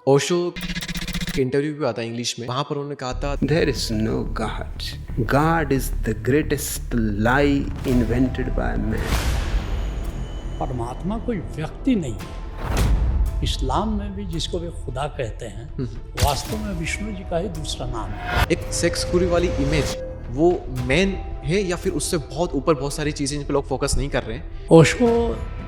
ओशो के इंटरव्यू भी आता है इंग्लिश में, वहाँ पर उन्होंने कहा था There is no God. God is the greatest lie invented by man. परमात्मा कोई व्यक्ति नहीं है। इस्लाम में भी जिसको वे खुदा कहते हैं, वास्तव में विष्णु जी का ही दूसरा नाम है। एक सेक्स गुरु वाली इमेज वो मेन है या फिर उससे बहुत ऊपर बहुत सारी चीज़ें जिन पर लोग फोकस नहीं कर रहे हैं? ओशो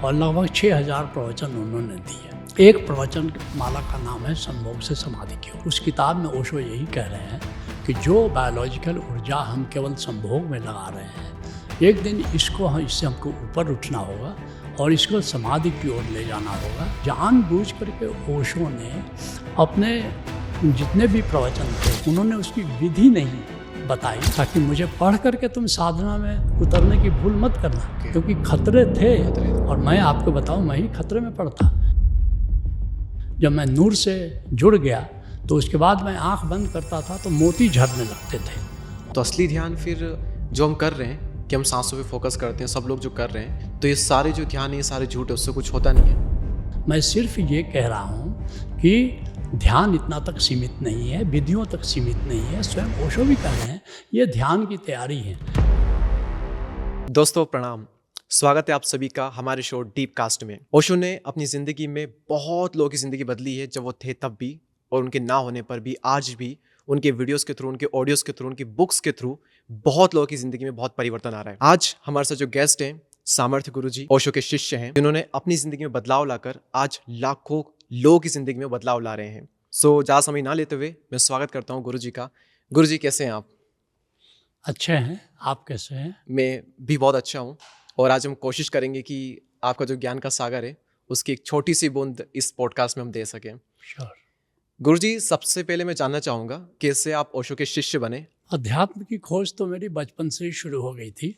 और लगभग 6000 प्रवचन उन्होंने दिए। एक प्रवचन माला का नाम है संभोग से समाधि की ओर। उस किताब में ओशो यही कह रहे हैं कि जो बायोलॉजिकल ऊर्जा हम केवल संभोग में लगा रहे हैं, एक दिन इससे हमको ऊपर उठना होगा और इसको समाधि की ओर ले जाना होगा। जानबूझ करके ओशो ने अपने जितने भी प्रवचन थे उन्होंने उसकी विधि नहीं बताई, ताकि मुझे पढ़ करके तुम साधना में उतरने की भूल मत करना, क्योंकि खतरे थे। और मैं आपको बताऊं, मैं ही खतरे में पड़ता। जब मैं नूर से जुड़ गया तो उसके बाद मैं आंख बंद करता था तो मोती झड़ने लगते थे। तो असली ध्यान फिर जो हम कर रहे हैं कि हम सांसों पे फोकस करते हैं, सब लोग जो कर रहे हैं, तो ये सारे जो ध्यान है ये सारे झूठ है, उससे कुछ होता नहीं है। मैं सिर्फ ये कह रहा हूँ कि ध्यान इतना तक सीमित नहीं है, विधियों तक सीमित नहीं है। स्वयं ओशो भी कह रहे हैं ये ध्यान की तैयारी है। दोस्तों प्रणाम, स्वागत है आप सभी का हमारे शो डीप कास्ट में। ओशो ने अपनी ज़िंदगी में बहुत लोगों की ज़िंदगी बदली है, जब वो थे तब भी और उनके ना होने पर भी। आज भी उनके वीडियोस के थ्रू, उनके ऑडियोज़ के थ्रू, उनकी बुक्स के थ्रू बहुत लोगों की ज़िंदगी में बहुत परिवर्तन आ रहा है। आज हमारे साथ जो गेस्ट हैं सामर्थ्य गुरुजी, ओशो के शिष्य हैं, जिन्होंने अपनी ज़िंदगी में बदलाव लाकर आज लाखों लोगों की ज़िंदगी में बदलाव ला रहे हैं। ज़्यादा समय ना लेते हुए मैं स्वागत करता हूँ गुरुजी का। गुरुजी कैसे हैं आप? अच्छे हैं, आप कैसे हैं? मैं भी बहुत अच्छा हूँ और आज हम कोशिश करेंगे कि आपका जो ज्ञान का सागर है उसकी एक छोटी सी बूंद इस पॉडकास्ट में हम दे सकें। श्योर। गुरुजी, सबसे पहले मैं जानना चाहूँगा कैसे आप ओशो के शिष्य बने? अध्यात्म की खोज तो मेरी बचपन से ही शुरू हो गई थी,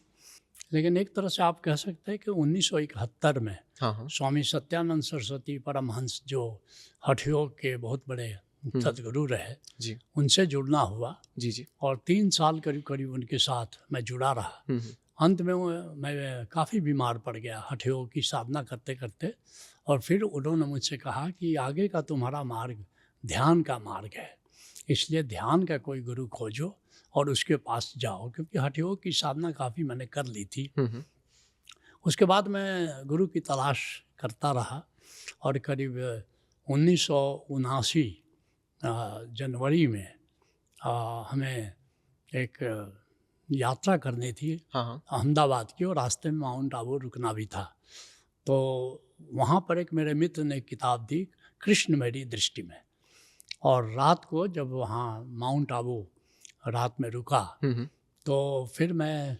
लेकिन एक तरह से आप कह सकते हैं कि 1971 में हाँ। स्वामी सत्यानंद सरस्वती परमहंस, जो हठ योग के बहुत बड़े सदगुरु रहे, जी उनसे जुड़ना हुआ। जी। और 3 साल करीब करीब उनके साथ मैं जुड़ा रहा। अंत में मैं काफ़ी बीमार पड़ गया हठ योग की साधना करते करते, और फिर उन्होंने मुझसे कहा कि आगे का तुम्हारा मार्ग ध्यान का मार्ग है, इसलिए ध्यान का कोई गुरु खोजो और उसके पास जाओ, क्योंकि हठ योग की साधना काफ़ी मैंने कर ली थी। उसके बाद मैं गुरु की तलाश करता रहा और करीब 1979 जनवरी में हमें एक यात्रा करनी थी अहमदाबाद की, और रास्ते में माउंट आबू रुकना भी था। तो वहाँ पर एक मेरे मित्र ने किताब दी, कृष्ण मेरी दृष्टि में। और रात को जब वहाँ माउंट आबू रात में रुका तो फिर मैं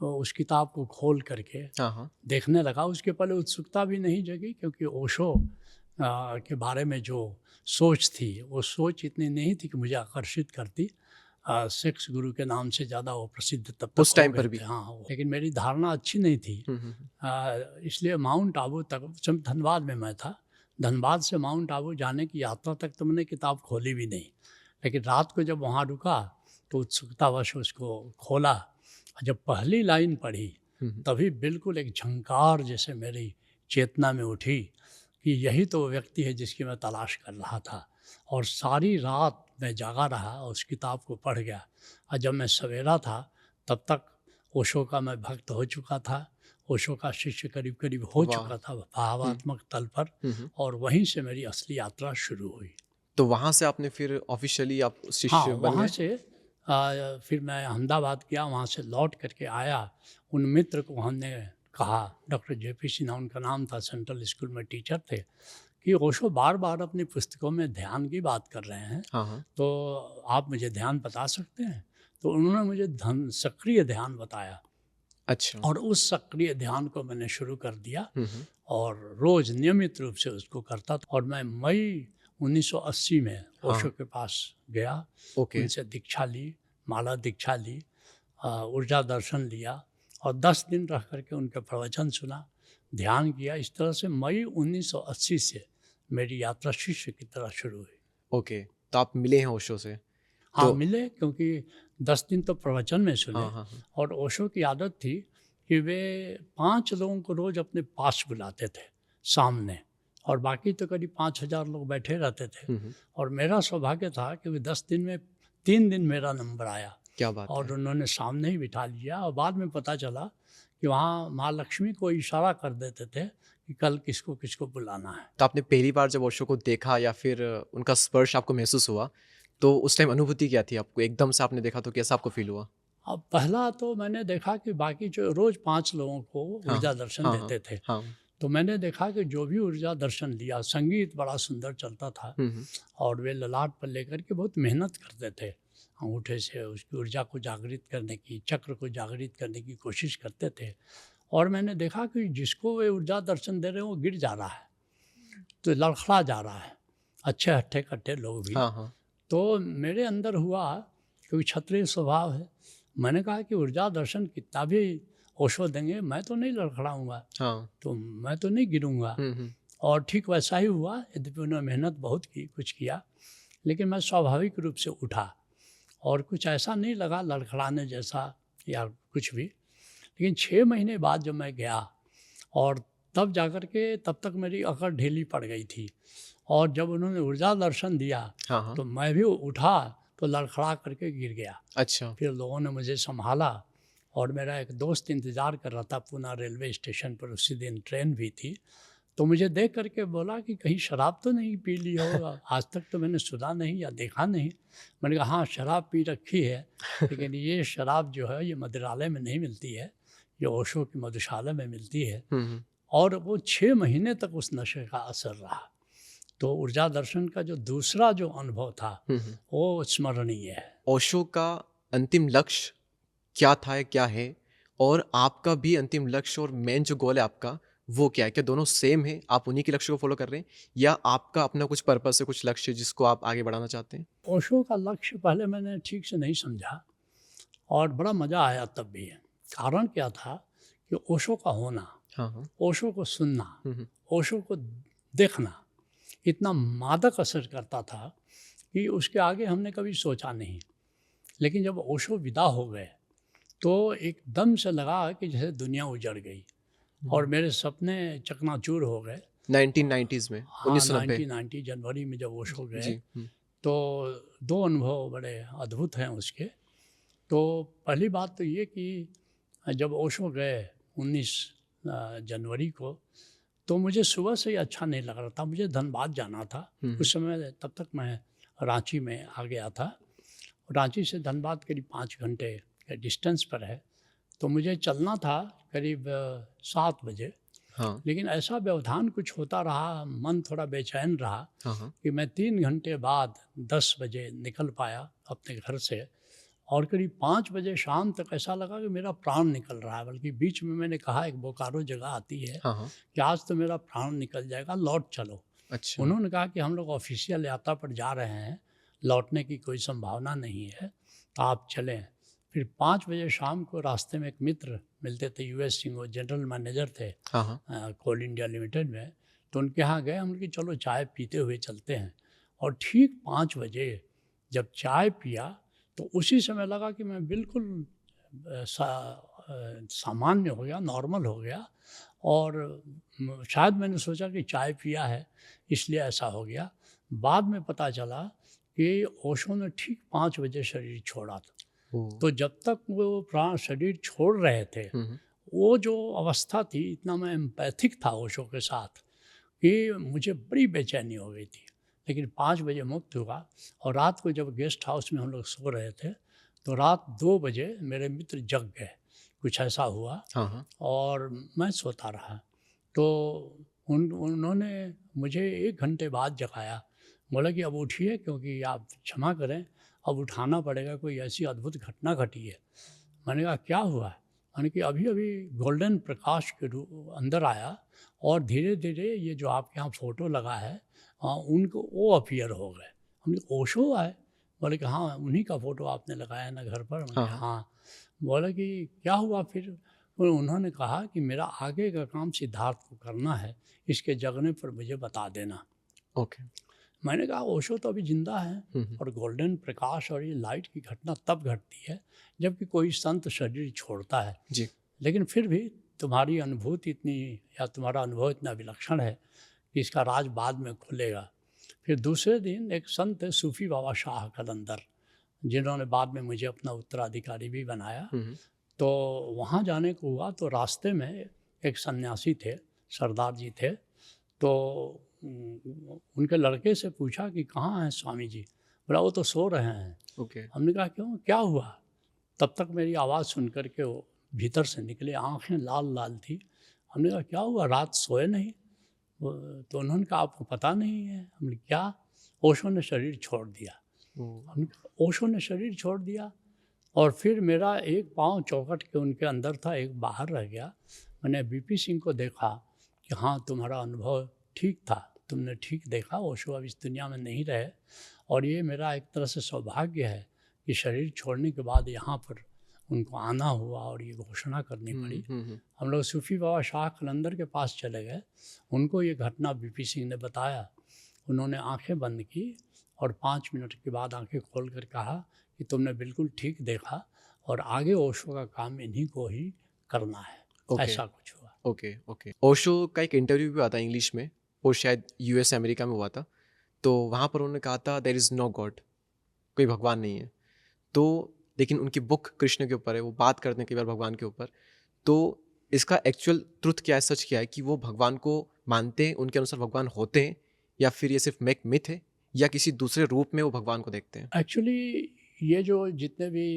उस किताब को खोल करके देखने लगा। उसके पहले उत्सुकता भी नहीं जगी, क्योंकि ओशो के बारे में जो सोच थी वो सोच इतनी नहीं थी कि मुझे आकर्षित करती। सेक्स गुरु के नाम से ज़्यादा वो प्रसिद्ध तब तक उस टाइम पर भी। हाँ, लेकिन मेरी धारणा अच्छी नहीं थी। इसलिए माउंट आबू तक, धनबाद में मैं था, धनबाद से माउंट आबू जाने की यात्रा तक तो मैंने किताब खोली भी नहीं। लेकिन रात को जब वहाँ रुका तो उत्सुकतावश उसको खोला। जब पहली लाइन पढ़ी तभी बिल्कुल एक झंकार जैसे मेरी चेतना में उठी कि यही तो व्यक्ति है जिसकी मैं तलाश कर रहा था। और सारी रात मैं जागा रहा और उस किताब को पढ़ गया। और जब मैं सवेरा था तब तक ओशो का मैं भक्त हो चुका था, ओशो का शिष्य करीब करीब हो चुका था भावात्मक तल पर। और वहीं से मेरी असली यात्रा शुरू हुई। तो वहाँ से आपने फिर ऑफिशियली आप शिष्य बन गए? वहाँ से फिर मैं अहमदाबाद गया, वहाँ से लौट करके आया। उन मित्र को हमने कहा, डॉक्टर JP सिन्हा उनका नाम था, सेंट्रल स्कूल में टीचर थे, कि ओशो बार बार अपनी पुस्तकों में ध्यान की बात कर रहे हैं, तो आप मुझे ध्यान बता सकते हैं? तो उन्होंने मुझे सक्रिय ध्यान बताया। अच्छा। और उस सक्रिय ध्यान को मैंने शुरू कर दिया और रोज़ नियमित रूप से उसको करता था। और मैं मई 1980 में ओशो के पास गया, उनसे दीक्षा ली, माला दीक्षा ली, ऊर्जा दर्शन लिया और 10 दिन रह करके उनके प्रवचन सुना, ध्यान किया। इस तरह से मई 1980 से मेरी यात्रा शिष्य की तरह शुरू हुई। तो आप मिले हैं ओशो से? हाँ, मिले, क्योंकि 10 दिन तो प्रवचन में सुने। और ओशो की आदत थी कि वे 5 लोगों को रोज़ अपने पास बुलाते थे सामने, और बाकी तो करीब 5,000 लोग बैठे रहते थे। और मेरा सौभाग्य था कि 10 दिन में 3 दिन मेरा नंबर आया क्या बात और है। उन्होंने सामने ही बिठा लिया। और बाद में पता चला कि वहाँ माँ लक्ष्मी को इशारा कर देते थे कि कल किसको किसको बुलाना है। तो आपने पहली बार जब ओशो को देखा या फिर उनका स्पर्श आपको महसूस हुआ, तो उस टाइम अनुभूति क्या थी आपको? एकदम से आपने देखा तो कैसा आपको फील हुआ? अब पहला तो मैंने देखा कि बाकी जो रोज़ 5 लोगों को ऊर्जा दर्शन हाँ, देते थे, हाँ। तो मैंने देखा कि जो भी ऊर्जा दर्शन लिया, संगीत बड़ा सुंदर चलता था और वे ललाट पर लेकर के बहुत मेहनत करते थे, अंगूठे से उसकी ऊर्जा को जागृत करने की, चक्र को जागृत करने की कोशिश करते थे। और मैंने देखा कि जिसको वे ऊर्जा दर्शन दे रहे हैं वो गिर जा रहा है, तो लड़खड़ा जा रहा है, अच्छे हट्टे कट्टे लोग भी। हाँ, हाँ। तो मेरे अंदर हुआ, क्योंकि क्षत्रिय स्वभाव है, मैंने कहा कि ऊर्जा दर्शन कितना भी ओशो देंगे मैं तो नहीं लड़खड़ाऊँगा, हाँ। तो मैं तो नहीं गिरूँगा। और ठीक वैसा ही हुआ, यद्यपि उन्होंने मेहनत बहुत की, कुछ किया, लेकिन मैं स्वाभाविक रूप से उठा और कुछ ऐसा नहीं लगा लड़खड़ाने जैसा या कुछ भी। लेकिन 6 महीने बाद जब मैं गया और तब जाकर के, तब तक मेरी अकड़ ढीली पड़ गई थी और जब उन्होंने ऊर्जा दर्शन दिया हाँ। तो मैं भी उठा तो लड़खड़ा करके गिर गया। अच्छा। फिर लोगों ने मुझे संभाला और मेरा एक दोस्त इंतज़ार कर रहा था पूना रेलवे स्टेशन पर, उसी दिन ट्रेन भी थी, तो मुझे देख करके बोला कि कहीं शराब तो नहीं पी ली हो, आज तक तो मैंने सुना नहीं या देखा नहीं। मैंने कहा हाँ शराब पी रखी है, लेकिन ये शराब जो है ये मदिरालय में नहीं मिलती है, ये ओशो की मधुशाला में मिलती है। और वो 6 महीने तक उस नशे का असर रहा। तो ऊर्जा दर्शन का जो दूसरा जो अनुभव था वो स्मरणीय है। ओशो का अंतिम लक्ष्य क्या था, क्या है, और आपका भी अंतिम लक्ष्य और मेन जो गोल है आपका वो क्या है? क्या दोनों सेम है? आप उन्हीं के लक्ष्य को फॉलो कर रहे हैं या आपका अपना कुछ पर्पस है, कुछ लक्ष्य जिसको आप आगे बढ़ाना चाहते हैं? ओशो का लक्ष्य पहले मैंने ठीक से नहीं समझा और बड़ा मज़ा आया तब भी। कारण क्या था कि ओशो का होना, हाँ। ओशो को सुनना, ओशो को देखना इतना मादक असर करता था कि उसके आगे हमने कभी सोचा नहीं। लेकिन जब ओशो विदा हो गए तो एकदम से लगा कि जैसे दुनिया उजड़ गई और मेरे सपने चकनाचूर हो गए। 1990s में, हाँ, 1990। 1990 जनवरी में जब ओशो गए जी। तो 2 अनुभव बड़े अद्भुत हैं उसके। तो पहली बात तो ये कि जब ओशो गए 19 जनवरी को, तो मुझे सुबह से ही अच्छा नहीं लग रहा था। मुझे धनबाद जाना था उस समय, तब तक मैं रांची में आ गया था। रांची से धनबाद करीब 5 घंटे के डिस्टेंस पर है, तो मुझे चलना था करीब 7 बजे। हाँ। लेकिन ऐसा व्यवधान कुछ होता रहा, मन थोड़ा बेचैन रहा हाँ। कि मैं 3 घंटे बाद 10 बजे निकल पाया अपने घर से और करीब 5 बजे शाम तक ऐसा लगा कि मेरा प्राण निकल रहा है। बल्कि बीच में मैंने कहा, एक बोकारो जगह आती है हाँ। कि आज तो मेरा प्राण निकल जाएगा, लौट चलो। अच्छा। उन्होंने कहा कि हम लोग ऑफिशियल यात्रा पर जा रहे हैं, लौटने की कोई संभावना नहीं है, तो आप चलें। फिर 5 बजे शाम को रास्ते में एक मित्र मिलते थे, US सिंह, वो जनरल मैनेजर थे कोल इंडिया लिमिटेड में, तो उनके यहाँ गए। हम कि चलो चाय पीते हुए चलते हैं। और ठीक 5 बजे जब चाय पिया तो उसी समय लगा कि मैं बिल्कुल सामान्य हो गया, नॉर्मल हो गया। और शायद मैंने सोचा कि चाय पिया है इसलिए ऐसा हो गया। बाद में पता चला कि ओशो ने ठीक 5 बजे शरीर छोड़ा था। तो जब तक वो प्राण शरीर छोड़ रहे थे, वो जो अवस्था थी, इतना मैं एम्पैथिक था ओशो के साथ कि मुझे बड़ी बेचैनी हो गई थी। लेकिन 5 बजे मुक्त हुआ और रात को जब गेस्ट हाउस में हम लोग सो रहे थे तो रात 2 बजे मेरे मित्र जग गए, कुछ ऐसा हुआ। और मैं सोता रहा। तो उन्होंने मुझे 1 घंटे बाद जगाया, बोला कि अब उठिए क्योंकि आप क्षमा करें, अब उठाना पड़ेगा, कोई ऐसी अद्भुत घटना घटी है। मैंने कहा क्या हुआ? मैंने कि अभी अभी गोल्डन प्रकाश के अंदर आया और धीरे धीरे ये जो आपके यहाँ फ़ोटो लगा है उनको वो अपीयर हो गए। हमने ओशो आए? बोले कि हाँ उन्हीं का फ़ोटो आपने लगाया ना घर पर। मैंने हाँ। बोले कि क्या हुआ फिर? उन्होंने कहा कि मेरा आगे का काम सिद्धार्थ को करना है, इसके जगने पर मुझे बता देना। ओके। मैंने कहा ओशो तो अभी जिंदा है और गोल्डन प्रकाश और ये लाइट की घटना तब घटती है जबकि कोई संत शरीर छोड़ता है जी। लेकिन फिर भी तुम्हारी अनुभूति इतनी या तुम्हारा अनुभव इतना विलक्षण है कि इसका राज बाद में खुलेगा। फिर दूसरे दिन एक संत है सूफी बाबा शाह कलंदर, जिन्होंने बाद में मुझे अपना उत्तराधिकारी भी बनाया। तो वहाँ जाने को हुआ तो रास्ते में एक सन्यासी थे, सरदार जी थे। तो उनके लड़के से पूछा कि कहाँ हैं स्वामी जी। बोला वो तो सो रहे हैं। ओके। हमने कहा क्यों, क्या हुआ? तब तक मेरी आवाज़ सुन कर के वो भीतर से निकले, आंखें लाल लाल थी। हमने कहा क्या हुआ, रात सोए नहीं? तो उन्होंने कहा आपको पता नहीं है। हमने क्या? ओशो ने शरीर छोड़ दिया। हमने कहा ओशो ने शरीर छोड़ दिया? और फिर मेरा एक पाँव चौखट के उनके अंदर था, एक बाहर रह गया। मैंने बीपी सिंह को देखा कि हाँ तुम्हारा अनुभव ठीक था, तुमने ठीक देखा, ओशो अब इस दुनिया में नहीं रहे। और ये मेरा एक तरह से सौभाग्य है कि शरीर छोड़ने के बाद यहाँ पर उनको आना हुआ और ये घोषणा करनी पड़ी। हम लोग सूफी बाबा शाह कलंदर के पास चले गए, उनको ये घटना बीपी सिंह ने बताया। उन्होंने आंखें बंद की और 5 मिनट के बाद आंखें खोल कर कहा कि तुमने बिल्कुल ठीक देखा और आगे ओशो का काम इन्हीं को ही करना है। ऐसा कुछ हुआ। ओके। ओशो का एक इंटरव्यू भी आता है इंग्लिश में, वो शायद यूएस अमेरिका में हुआ था। तो वहाँ पर उन्होंने कहा था देयर इज़ नो गॉड, कोई भगवान नहीं है। तो लेकिन उनकी बुक कृष्ण के ऊपर है, वो बात करते हैं कई बार भगवान के ऊपर। तो इसका एक्चुअल ट्रुथ क्या है, सच क्या है कि वो भगवान को मानते हैं, उनके अनुसार भगवान होते हैं, या फिर ये सिर्फ मेक मिथ है, या किसी दूसरे रूप में वो भगवान को देखते हैं? एक्चुअली ये जो जितने भी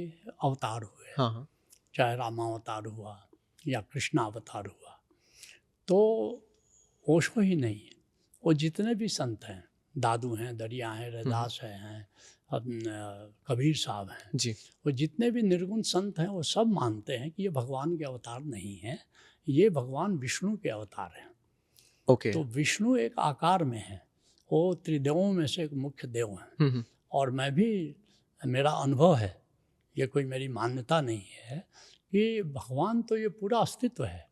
अवतार हुए, हाँ, चाहे रामावतार हुआ या कृष्ण अवतार हुआ, तो ओशो ही नहीं है, वो जितने भी संत हैं, दादू हैं, दरिया हैं, रैदास हैं, कबीर साहब हैं जी। वो जितने भी निर्गुण संत हैं वो सब मानते हैं कि ये भगवान के अवतार नहीं हैं, ये भगवान विष्णु के अवतार हैं। ओके। तो विष्णु एक आकार में है, वो त्रिदेवों में से एक मुख्य देव हैं। और मैं भी, मेरा अनुभव है, ये कोई मेरी मान्यता नहीं है, कि भगवान तो ये पूरा अस्तित्व है।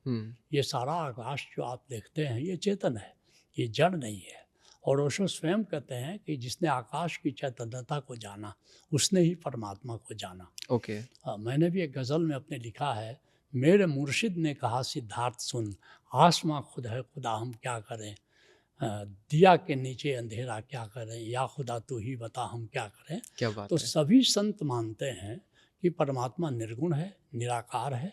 ये सारा आकाश जो आप देखते हैं ये चेतन है, ये जड़ नहीं है। और ओशो स्वयं कहते हैं कि जिसने आकाश की चैतन्यता को जाना उसने ही परमात्मा को जाना। ओके। मैंने भी एक गज़ल में अपने लिखा है, मेरे मुर्शिद ने कहा सिद्धार्थ सुन, आसमां खुद है खुदा हम क्या करें, दिया के नीचे अंधेरा क्या करें, या खुदा तू ही बता हम क्या करें। क्या बात तो है। सभी संत मानते हैं कि परमात्मा निर्गुण है, निराकार है।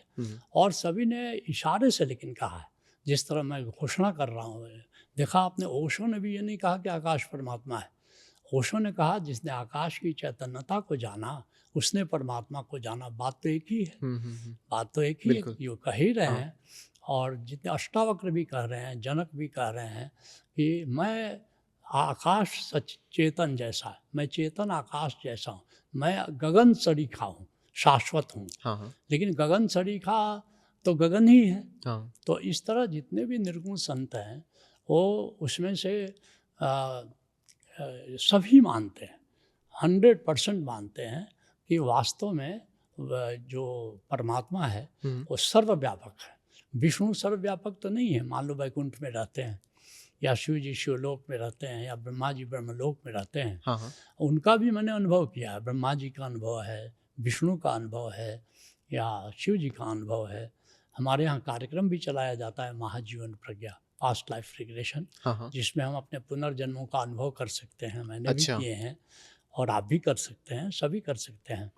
और सभी ने इशारे से लेकिन कहा है, जिस तरह मैं घोषणा कर रहा हूँ। देखा आपने, ओशो ने भी ये नहीं कहा कि आकाश परमात्मा है। ओशो ने कहा जिसने आकाश की चैतन्यता को जाना उसने परमात्मा को जाना। बात तो एक ही है, बात तो एक ही है, ये कह ही रहे हैं। और जितने अष्टावक्र भी कह रहे हैं, जनक भी कह रहे हैं कि मैं आकाश सच चेतन जैसा है, मैं चेतन आकाश जैसा हूँ, मैं गगन सरीखा हूँ, शाश्वत हूँ। लेकिन गगन सरीखा तो गगन ही है। तो इस तरह जितने भी निर्गुण संत हैं वो उसमें से सभी मानते हैं, 100% मानते हैं कि वास्तव में जो परमात्मा है वो सर्वव्यापक है। विष्णु सर्वव्यापक तो नहीं है, मान लो वैकुंठ में रहते हैं, या शिव जी शिवलोक में रहते हैं, या ब्रह्मा जी ब्रह्मलोक में रहते हैं। उनका भी मैंने अनुभव किया है, ब्रह्मा जी का अनुभव है, विष्णु का अनुभव है, या शिव जी का अनुभव है। हमारे यहाँ कार्यक्रम भी चलाया जाता है महाजीवन प्रज्ञा, पास्ट लाइफ रिग्रेशन, जिसमें हम अपने पुनर्जन्मों का अनुभव कर सकते हैं। मैंने भी किए हैं और आप भी कर सकते हैं, सभी कर सकते हैं।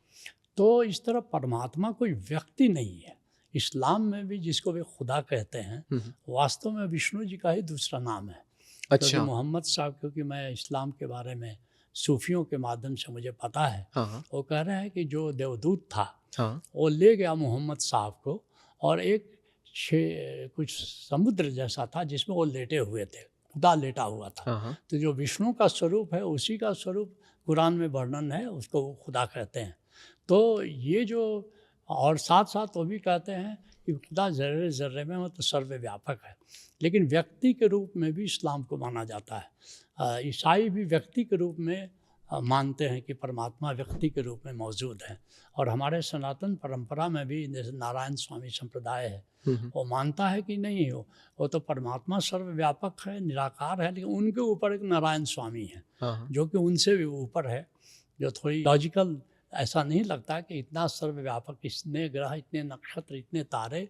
तो इस तरह परमात्मा कोई व्यक्ति नहीं है। इस्लाम में भी जिसको वे खुदा कहते हैं वास्तव में विष्णु जी का ही दूसरा नाम है। अच्छा। मोहम्मद साहब, क्योंकि मैं इस्लाम के बारे में सूफियों के माध्यम से मुझे पता है, वो कह रहे हैं कि जो देवदूत था वो ले गया मोहम्मद साहब को, और एक कुछ समुद्र जैसा था जिसमें वो लेटे हुए थे, खुदा लेटा हुआ था। तो जो विष्णु का स्वरूप है उसी का स्वरूप कुरान में वर्णन है, उसको वो खुदा कहते हैं। तो ये जो, और साथ साथ वो भी कहते हैं कि खुदा ज़र्रे ज़र्रे में मतलब सर्वव्यापक है। लेकिन व्यक्ति के रूप में भी इस्लाम को माना जाता है। ईसाई भी व्यक्ति के रूप में मानते हैं कि परमात्मा व्यक्ति के रूप में मौजूद है। और हमारे सनातन परंपरा में भी जैसे नारायण स्वामी संप्रदाय है, वो मानता है कि नहीं हो, वो तो परमात्मा सर्वव्यापक है, निराकार है, लेकिन उनके ऊपर एक नारायण स्वामी है जो कि उनसे भी ऊपर है, जो थोड़ी लॉजिकल ऐसा नहीं लगता कि इतना सर्वव्यापक, इतने ग्रह, इतने नक्षत्र, इतने तारे,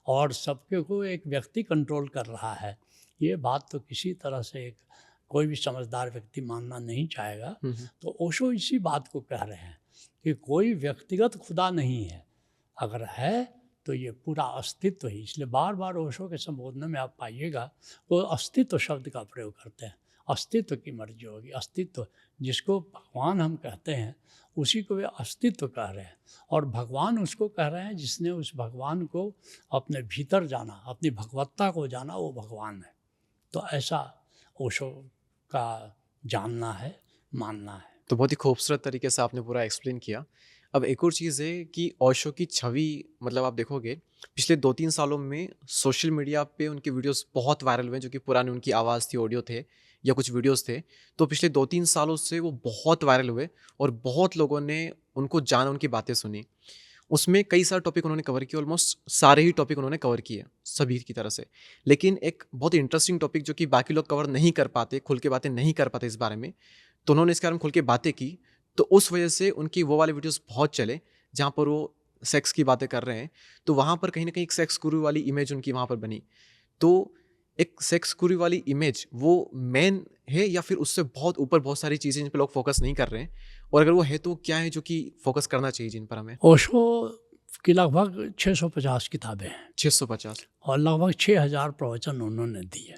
और सबके को एक व्यक्ति कंट्रोल कर रहा है। ये बात तो किसी तरह से कोई भी समझदार व्यक्ति मानना नहीं चाहेगा। तो ओशो इसी बात को कह रहे हैं कि कोई व्यक्तिगत खुदा नहीं है, अगर है तो ये पूरा अस्तित्व ही। इसलिए बार बार ओशो के संबोधन में आप पाइएगा वो अस्तित्व शब्द का प्रयोग करते हैं। अस्तित्व की मर्जी होगी, अस्तित्व जिसको भगवान हम कहते हैं उसी को वे अस्तित्व कह रहे हैं। और भगवान उसको कह रहे हैं जिसने उस भगवान को अपने भीतर जाना, अपनी भगवत्ता को जाना, वो भगवान है। तो ऐसा ओशो का जानना है, मानना है। तो बहुत ही खूबसूरत तरीके से आपने पूरा एक्सप्लेन किया। अब एक और चीज़ है कि ओशो की छवि, मतलब आप देखोगे पिछले 2-3 सालों में सोशल मीडिया पे उनके वीडियोस बहुत वायरल हुए, जो कि पुरानी उनकी आवाज़ थी, ऑडियो थे या कुछ वीडियोस थे। तो पिछले 2-3 सालों से वो बहुत वायरल हुए और बहुत लोगों ने उनको जाना, उनकी बातें सुनी। उसमें कई सारे टॉपिक उन्होंने कवर किए, ऑलमोस्ट सारे ही टॉपिक उन्होंने कवर किए सभी की तरह से। लेकिन एक बहुत इंटरेस्टिंग टॉपिक जो कि बाकी लोग कवर नहीं कर पाते, खुल के बातें नहीं कर पाते इस बारे में, तो उन्होंने इसके बारे में खुल के बातें की। तो उस वजह से उनकी वो वाले वीडियोस बहुत चले जहाँ पर वो सेक्स की बातें कर रहे हैं। तो वहाँ पर कहीं ना कहीं एक सेक्स गुरु वाली इमेज उनकी वहाँ पर बनी। तो एक सेक्स गुरु वाली इमेज वो मेन है या फिर उससे बहुत ऊपर बहुत सारी चीज़ें जिन पर लोग फोकस नहीं कर रहे हैं, और अगर वो है तो क्या है जो कि फोकस करना चाहिए जिन पर हमें? ओशो की लगभग 650 किताबें हैं 650 और लगभग 6000 प्रवचन उन्होंने दिए।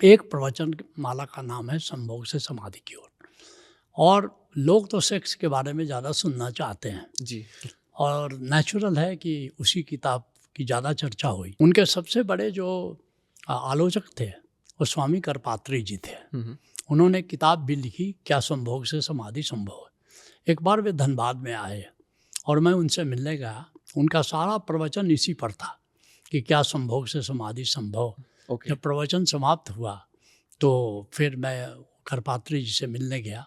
एक प्रवचन माला का नाम है संभोग से समाधि की ओर। और लोग तो सेक्स के बारे में ज़्यादा सुनना चाहते हैं जी। और नेचुरल है कि उसी किताब की ज़्यादा चर्चा हुई। उनके सबसे बड़े जो आलोचक थे वो स्वामी करपात्री जी थे। उन्होंने किताब भी लिखी, क्या संभोग से समाधि संभव है। एक बार वे धनबाद में आए और मैं उनसे मिलने गया। उनका सारा प्रवचन इसी पर था कि क्या संभोग से समाधि संभव। जब प्रवचन समाप्त हुआ तो फिर मैं करपात्री जी से मिलने गया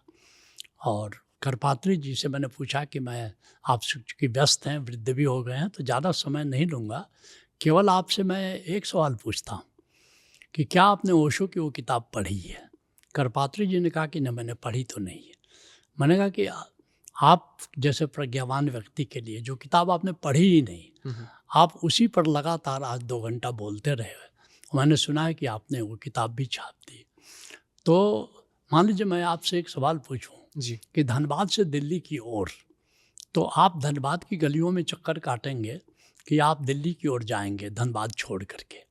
और करपात्री जी से मैंने पूछा कि मैं आप चूँकि व्यस्त हैं, वृद्ध भी हो गए हैं, तो ज़्यादा समय नहीं लूँगा, केवल आपसे मैं एक सवाल पूछता हूँ कि क्या आपने ओशो की वो किताब पढ़ी है। करपात्री जी ने कहा कि नहीं, मैंने पढ़ी तो नहीं है। मैंने कहा कि आप जैसे प्रज्ञावान व्यक्ति के लिए जो किताब आपने पढ़ी ही नहीं, आप उसी पर लगातार आज 2 घंटा बोलते रहे। मैंने सुना है कि आपने वो किताब भी छाप दी। तो मान लीजिए मैं आपसे एक सवाल पूछूं जी कि धनबाद से दिल्ली की ओर, तो आप धनबाद की गलियों में चक्कर काटेंगे कि आप दिल्ली की ओर जाएंगे धनबाद छोड़ करके।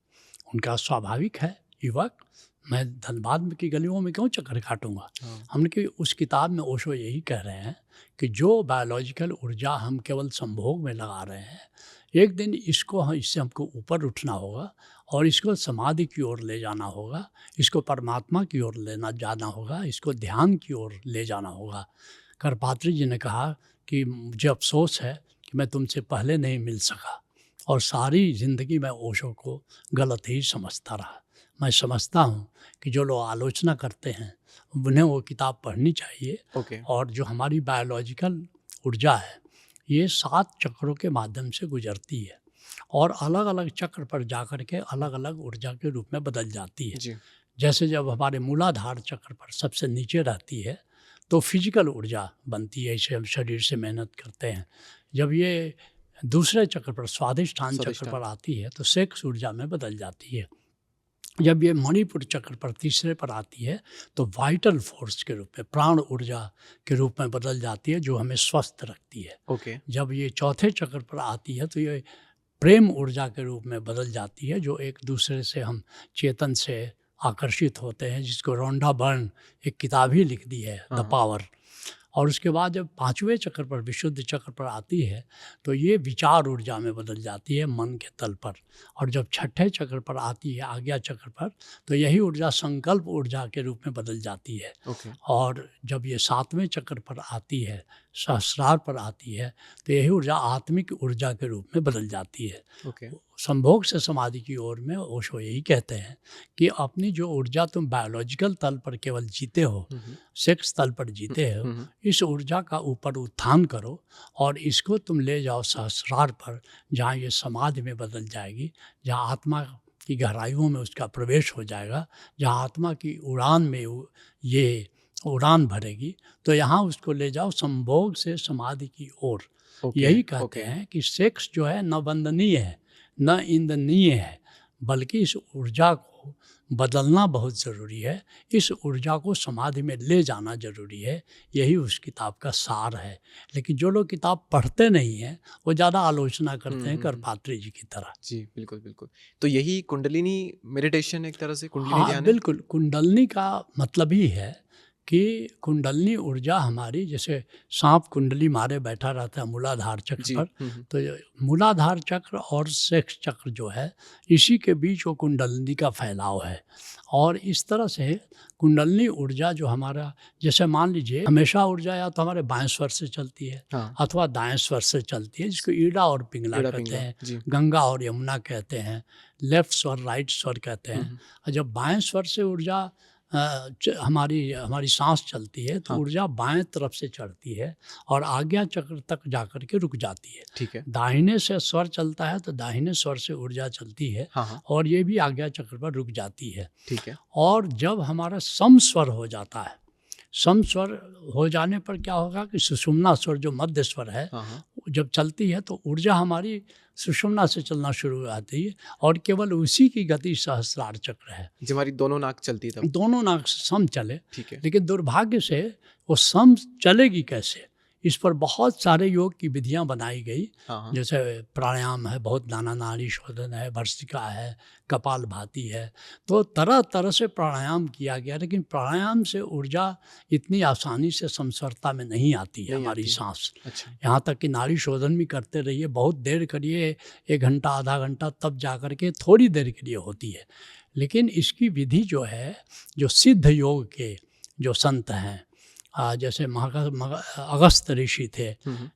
उनका स्वाभाविक है, युवक, मैं धनबाद की गलियों में क्यों चक्कर काटूंगा। हमने कि उस किताब में ओशो यही कह रहे हैं कि जो बायोलॉजिकल ऊर्जा हम केवल संभोग में लगा रहे हैं, एक दिन इससे हमको ऊपर उठना होगा और इसको समाधि की ओर ले जाना होगा, इसको परमात्मा की ओर जाना होगा, इसको ध्यान की ओर ले जाना होगा। करपात्री जी ने कहा कि मुझे अफसोस है कि मैं तुमसे पहले नहीं मिल सका और सारी ज़िंदगी मैं ओशो को गलत ही समझता रहा। मैं समझता हूँ कि जो लोग आलोचना करते हैं उन्हें वो किताब पढ़नी चाहिए। और जो हमारी बायोलॉजिकल ऊर्जा है ये 7 चक्रों के माध्यम से गुजरती है और अलग अलग चक्र पर जाकर के अलग अलग ऊर्जा के रूप में बदल जाती है जी। जैसे जब हमारे मूलाधार चक्र पर सबसे नीचे रहती है तो फिजिकल ऊर्जा बनती है, इसे हम शरीर से मेहनत करते हैं। जब ये दूसरे चक्र पर स्वादिष्ठान चक्र पर आती है तो सेक्स ऊर्जा में बदल जाती है। जब ये मणिपुर चक्र पर तीसरे पर आती है तो वाइटल फोर्स के रूप में, प्राण ऊर्जा के रूप में बदल जाती है जो हमें स्वस्थ रखती है। जब ये चौथे चक्र पर आती है तो ये प्रेम ऊर्जा के रूप में बदल जाती है जो एक दूसरे से हम चेतन से आकर्षित होते हैं, जिसको रोंडा बर्न एक किताब ही लिख दी है, द पावर। और उसके बाद जब 5वें चक्र पर, विशुद्ध चक्र पर आती है तो ये विचार ऊर्जा में बदल जाती है मन के तल पर। और जब 6ठे चक्र पर आती है, आज्ञा चक्र पर, तो यही ऊर्जा संकल्प ऊर्जा के रूप में बदल जाती है। और जब ये 7वें चक्र पर आती है, सहस्रार पर आती है, तो यही ऊर्जा आत्मिक ऊर्जा के रूप में बदल जाती है। संभोग से समाधि की ओर में ओशो यही कहते हैं कि अपनी जो ऊर्जा तुम बायोलॉजिकल तल पर केवल जीते हो, सेक्स तल पर जीते हो, इस ऊर्जा का ऊपर उत्थान करो और इसको तुम ले जाओ सहस्रार पर, जहाँ ये समाधि में बदल जाएगी, जहाँ आत्मा की गहराइयों में उसका प्रवेश हो जाएगा, जहाँ आत्मा की उड़ान में ये उड़ान भरेगी, तो यहाँ उसको ले जाओ संभोग से समाधि की ओर। यही कहते हैं कि सेक्स जो है न वंदनीय है, न इंदनीय है, बल्कि इस ऊर्जा को बदलना बहुत ज़रूरी है, इस ऊर्जा को समाधि में ले जाना ज़रूरी है। यही उस किताब का सार है। लेकिन जो लोग किताब पढ़ते नहीं हैं वो ज़्यादा आलोचना करते हैं करपात्री जी की तरह। जी, बिल्कुल, बिल्कुल। तो यही कुंडलिनी मेडिटेशन एक तरह से कुंडलिनी हाँ, ध्यान है? बिल्कुल। कुंडलनी का मतलब ही है कि कुंडलनी ऊर्जा हमारी, जैसे सांप कुंडली मारे बैठा रहता है मूलाधार चक्र जी। पर, तो ये मूलाधार चक्र और सेक्स चक्र जो है, इसी के बीच वो कुंडलनी का फैलाव है। और इस तरह से कुंडलनी ऊर्जा जो हमारा, जैसे मान लीजिए हमेशा ऊर्जा या तो हमारे बाएं स्वर से चलती है हाँ। अथवा दाएं स्वर से चलती है, जिसको ईड़ा और पिंगला ईड़ा कहते पिंगला, हैं, जी। गंगा और यमुना कहते हैं, लेफ्ट स्वर राइट स्वर कहते हैं। और जब बाएं स्वर से ऊर्जा हमारी सांस चलती है तो हाँ। ऊर्जा बाएं तरफ से चढ़ती है और आज्ञा चक्र तक जाकर के रुक जाती है। ठीक है। दाहिने से स्वर चलता है तो दाहिने स्वर से ऊर्जा चलती है हाँ, हाँ। और ये भी आज्ञा चक्र पर रुक जाती है। ठीक है। और जब हमारा सम स्वर हो जाता है, सम स्वर हो जाने पर क्या होगा कि सुषुम्ना स्वर जो मध्य स्वर है, हाँ, हाँ। जब चलती है तो ऊर्जा हमारी सुषुम्ना से चलना शुरू हो जाती है और केवल उसी की गति सहस्रार चक्र है। जी, हमारी दोनों नाक चलती है तब। दोनों नाक सम चले, ठीक है। लेकिन दुर्भाग्य से वो सम चलेगी कैसे, इस पर बहुत सारे योग की विधियां बनाई गई। हाँ, हाँ। जैसे प्राणायाम है, बहुत नाना नाड़ी शोधन है, भर्सिका है, कपाल भाती है, तो तरह तरह से प्राणायाम किया गया। लेकिन प्राणायाम से ऊर्जा इतनी आसानी से समस्वरता में नहीं आती है नहीं हमारी आती। सांस। अच्छा। यहाँ तक कि नाड़ी शोधन भी करते रहिए, बहुत देर करिए, 1 घंटा आधा घंटा, तब जा कर के थोड़ी देर के लिए होती है। लेकिन इसकी विधि जो है, जो सिद्ध योग के जो संत हैं, जैसे अगस्त ऋषि थे,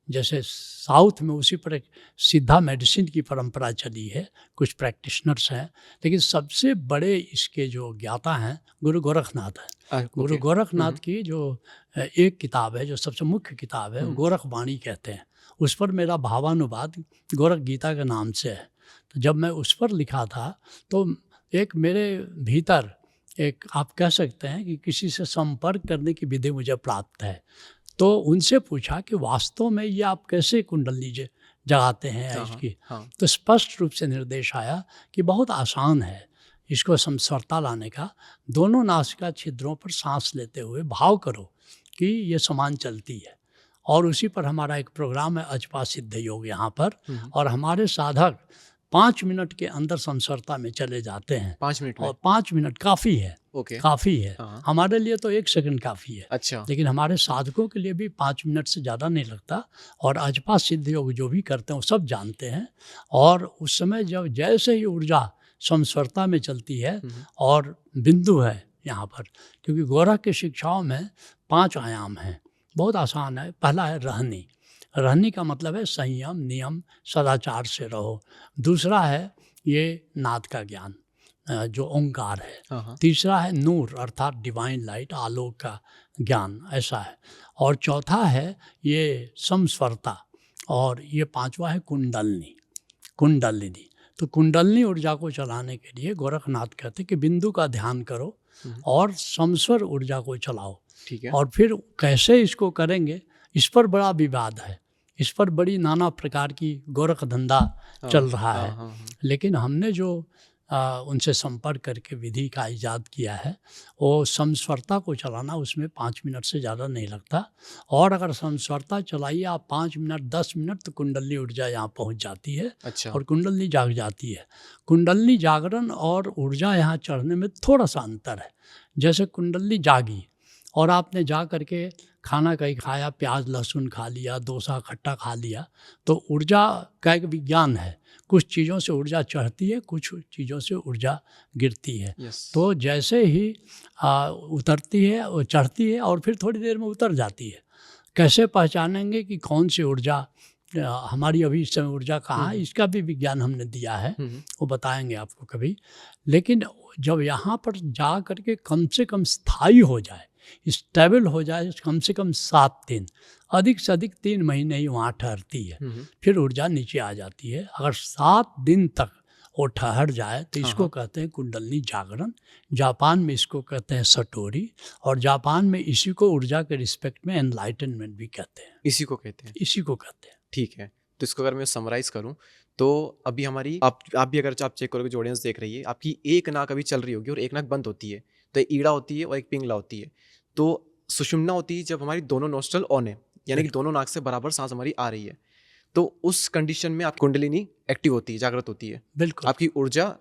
जैसे साउथ में उसी पर एक सिद्धा मेडिसिन की परंपरा चली है, कुछ प्रैक्टिशनर्स हैं, लेकिन सबसे बड़े इसके जो ज्ञाता हैं गुरु गोरखनाथ हैं। गुरु गोरखनाथ की जो एक किताब है, जो सबसे मुख्य किताब है, गोरखवाणी कहते हैं। उस पर मेरा भावानुवाद गोरख गीता के नाम से है। तो जब मैं उस पर लिखा था तो एक मेरे भीतर एक, आप कह सकते हैं कि किसी से संपर्क करने की विधि मुझे प्राप्त है। तो उनसे पूछा कि वास्तव में ये आप कैसे कुंडली जगाते हैं हाँ, इसकी। हाँ। तो स्पष्ट रूप से निर्देश आया कि बहुत आसान है इसको समस्वरता लाने का। दोनों नासिका छिद्रों पर सांस लेते हुए भाव करो कि ये समान चलती है, और उसी पर हमारा एक प्रोग्राम है अजपा सिद्ध योग यहाँ पर, और हमारे साधक 5 मिनट के अंदर समस्वरता में चले जाते हैं। 5 मिनट में? और 5 मिनट काफ़ी है। ओके। काफ़ी है। हाँ। हमारे लिए तो 1 सेकंड काफ़ी है। अच्छा। लेकिन हमारे साधकों के लिए भी 5 मिनट से ज़्यादा नहीं लगता। और अजपा सिद्ध योग जो भी करते हैं वो सब जानते हैं। और उस समय जब जैसे ही ऊर्जा समस्वरता में चलती है, और बिंदु है यहाँ पर, क्योंकि गोरख की शिक्षाओं में 5 आयाम हैं, बहुत आसान है। पहला है रहनी। रहनी का मतलब है संयम, नियम, सदाचार से रहो। दूसरा है ये नाद का ज्ञान, जो ओंकार है। हाँ, हाँ। तीसरा है नूर, अर्थात डिवाइन लाइट, आलोक का ज्ञान, ऐसा है। और चौथा है ये समस्वरता, और ये 5वां है कुंडलनी। कुंडलिनी। तो कुंडलनी ऊर्जा को चलाने के लिए गोरखनाथ कहते हैं कि बिंदु का ध्यान करो और समस्वर ऊर्जा को चलाओ। ठीक है। और फिर कैसे इसको करेंगे, इस पर बड़ा विवाद है। इस पर बड़ी नाना प्रकार की गोरख धंधा चल रहा है। लेकिन हमने जो उनसे संपर्क करके विधि का इजाद किया है, वो समस्वरता को चलाना, उसमें 5 मिनट से ज़्यादा नहीं लगता। और अगर समस्वरता चलाइए आप 5 मिनट 10 मिनट, तो कुंडली ऊर्जा यहाँ पहुँच जाती है। अच्छा। और कुंडली जाग जाती है। कुंडली जागरण और ऊर्जा यहाँ चढ़ने में थोड़ा सा अंतर है। जैसे कुंडली जागी और आपने जा करके खाना कहीं खाया, प्याज लहसुन खा लिया, डोसा खट्टा खा लिया, तो ऊर्जा का एक विज्ञान है। कुछ चीज़ों से ऊर्जा चढ़ती है, कुछ चीज़ों से ऊर्जा गिरती है। तो जैसे ही उतरती है, वो चढ़ती है और फिर थोड़ी देर में उतर जाती है। कैसे पहचानेंगे कि कौन सी ऊर्जा हमारी अभी इस समय ऊर्जा कहाँ है, इसका भी विज्ञान हमने दिया है, वो बताएंगे आपको कभी। लेकिन जब यहाँ पर जा करके कम से कम स्थायी हो जाए, स्टेबल हो जाए, कम से कम 7 दिन, अधिक से अधिक 3 महीने ही वहाँ ठहरती है, फिर ऊर्जा नीचे आ जाती है। अगर 7 दिन तक वो ठहर जाए तो इसको कहते हैं कुंडलनी जागरण। जापान में इसको कहते हैं सटोरी, और जापान में इसी को ऊर्जा के रिस्पेक्ट में एनलाइटनमेंट भी कहते हैं। इसी को कहते हैं? इसी को कहते हैं। ठीक है। तो इसको अगर मैं समराइज़ करूँ तो अभी हमारी आप भी अगर आप चेक करोगे जो ऑडियंस देख रही है, आपकी एक नाक अभी चल रही होगी और एक नाक बंद होती है, तो एक ईड़ा होती है और एक पिंगला होती है। तो सुषुम्ना होती है जब हमारी दोनों नोस्ट्रल ऑन है, यानी कि दोनों नाक से बराबर सांस हमारी आ रही है। तो उस कंडीशन में आप कुंडलिनी एक्टिव होती है, जागृत होती है। बिल्कुल आपकी ऊर्जा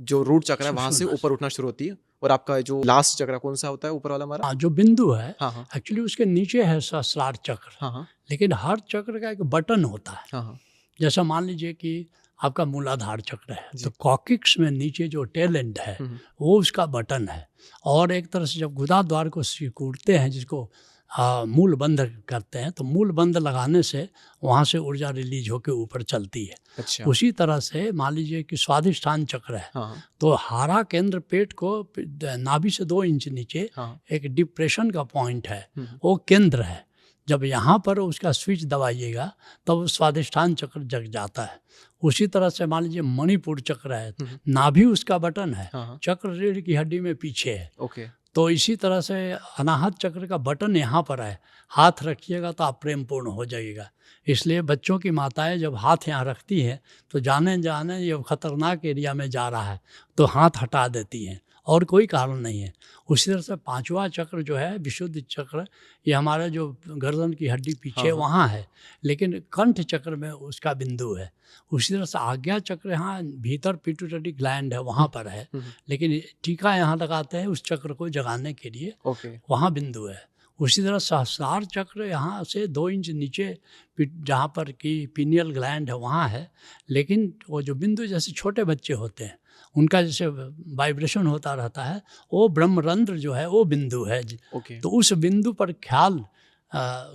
जो रूट चक्र है वहाँ से सुषुम्ना ऊपर उठना शुरू होती है। और आपका जो लास्ट चक्र कौन सा होता है ऊपर वाला हमारा? हाँ, जो बिंदु है हाँ हाँ एक्चुअली उसके नीचे है सहस्रार चक्र, हाँ हाँ लेकिन हर चक्र का एक बटन होता है। हाँ हाँ जैसा मान लीजिए कि आपका मूलाधार चक्र है, जी। तो कॉकिक्स में नीचे जो टेल एंड है वो उसका बटन है। और एक तरह से जब गुदा द्वार को सिकुड़ते हैं, जिसको मूल बंध करते हैं, तो मूल बंध लगाने से वहाँ से ऊर्जा रिलीज होकर ऊपर चलती है। अच्छा उसी तरह से मान लीजिए कि स्वादिष्ठान चक्र है, हाँ तो हारा केंद्र पेट को नाभि से 2 इंच नीचे हाँ एक डिप्रेशन का पॉइंट है, वो केंद्र है। जब यहाँ पर उसका स्विच दबाइएगा तब स्वादिष्ठान चक्र जग जाता है। उसी तरह से मान लीजिए मणिपुर चक्र है, नाभि उसका बटन है, हाँ चक्र रीढ़ की हड्डी में पीछे है। ओके तो इसी तरह से अनाहत चक्र का बटन यहाँ पर है, हाथ रखिएगा तो आप प्रेम पूर्ण हो जाइएगा। इसलिए बच्चों की माताएं जब हाथ यहाँ रखती हैं तो जाने ये खतरनाक एरिया में जा रहा है तो हाथ हटा देती हैं, और कोई कारण नहीं है। उसी तरह से 5वां चक्र जो है विशुद्ध चक्र, ये हमारा जो गर्दन की हड्डी पीछे वहाँ है, लेकिन कंठ चक्र में उसका बिंदु है। उसी तरह से आज्ञा चक्र यहाँ भीतर पिट्यूटरी ग्लैंड है वहाँ पर है, लेकिन टीका यहाँ लगाते हैं उस चक्र को जगाने के लिए, ओके वहाँ बिंदु है। उसी तरह सहस्रार चक्र यहाँ से 2 इंच नीचे जहाँ पर कि पीनियल ग्लैंड है वहाँ है, लेकिन वो जो बिंदु जैसे छोटे बच्चे होते हैं उनका जैसे वाइब्रेशन होता रहता है, वो ब्रह्मरंध्र जो है वो बिंदु है। ओके तो उस बिंदु पर ख्याल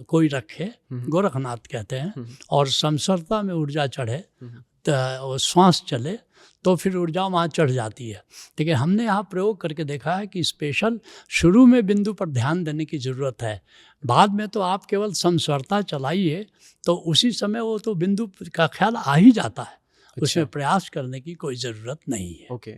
कोई रखे, गोरखनाथ कहते हैं, और समसरता में ऊर्जा चढ़े तो श्वास चले तो फिर ऊर्जा वहाँ चढ़ जाती है। लेकिन हमने यहाँ प्रयोग करके देखा है कि स्पेशल शुरू में बिंदु पर ध्यान देने की ज़रूरत है, बाद में तो आप केवल समस्वरता चलाइए तो उसी समय वो तो बिंदु का ख्याल आ ही जाता है। उसमें प्रयास करने की कोई ज़रूरत नहीं है। ओके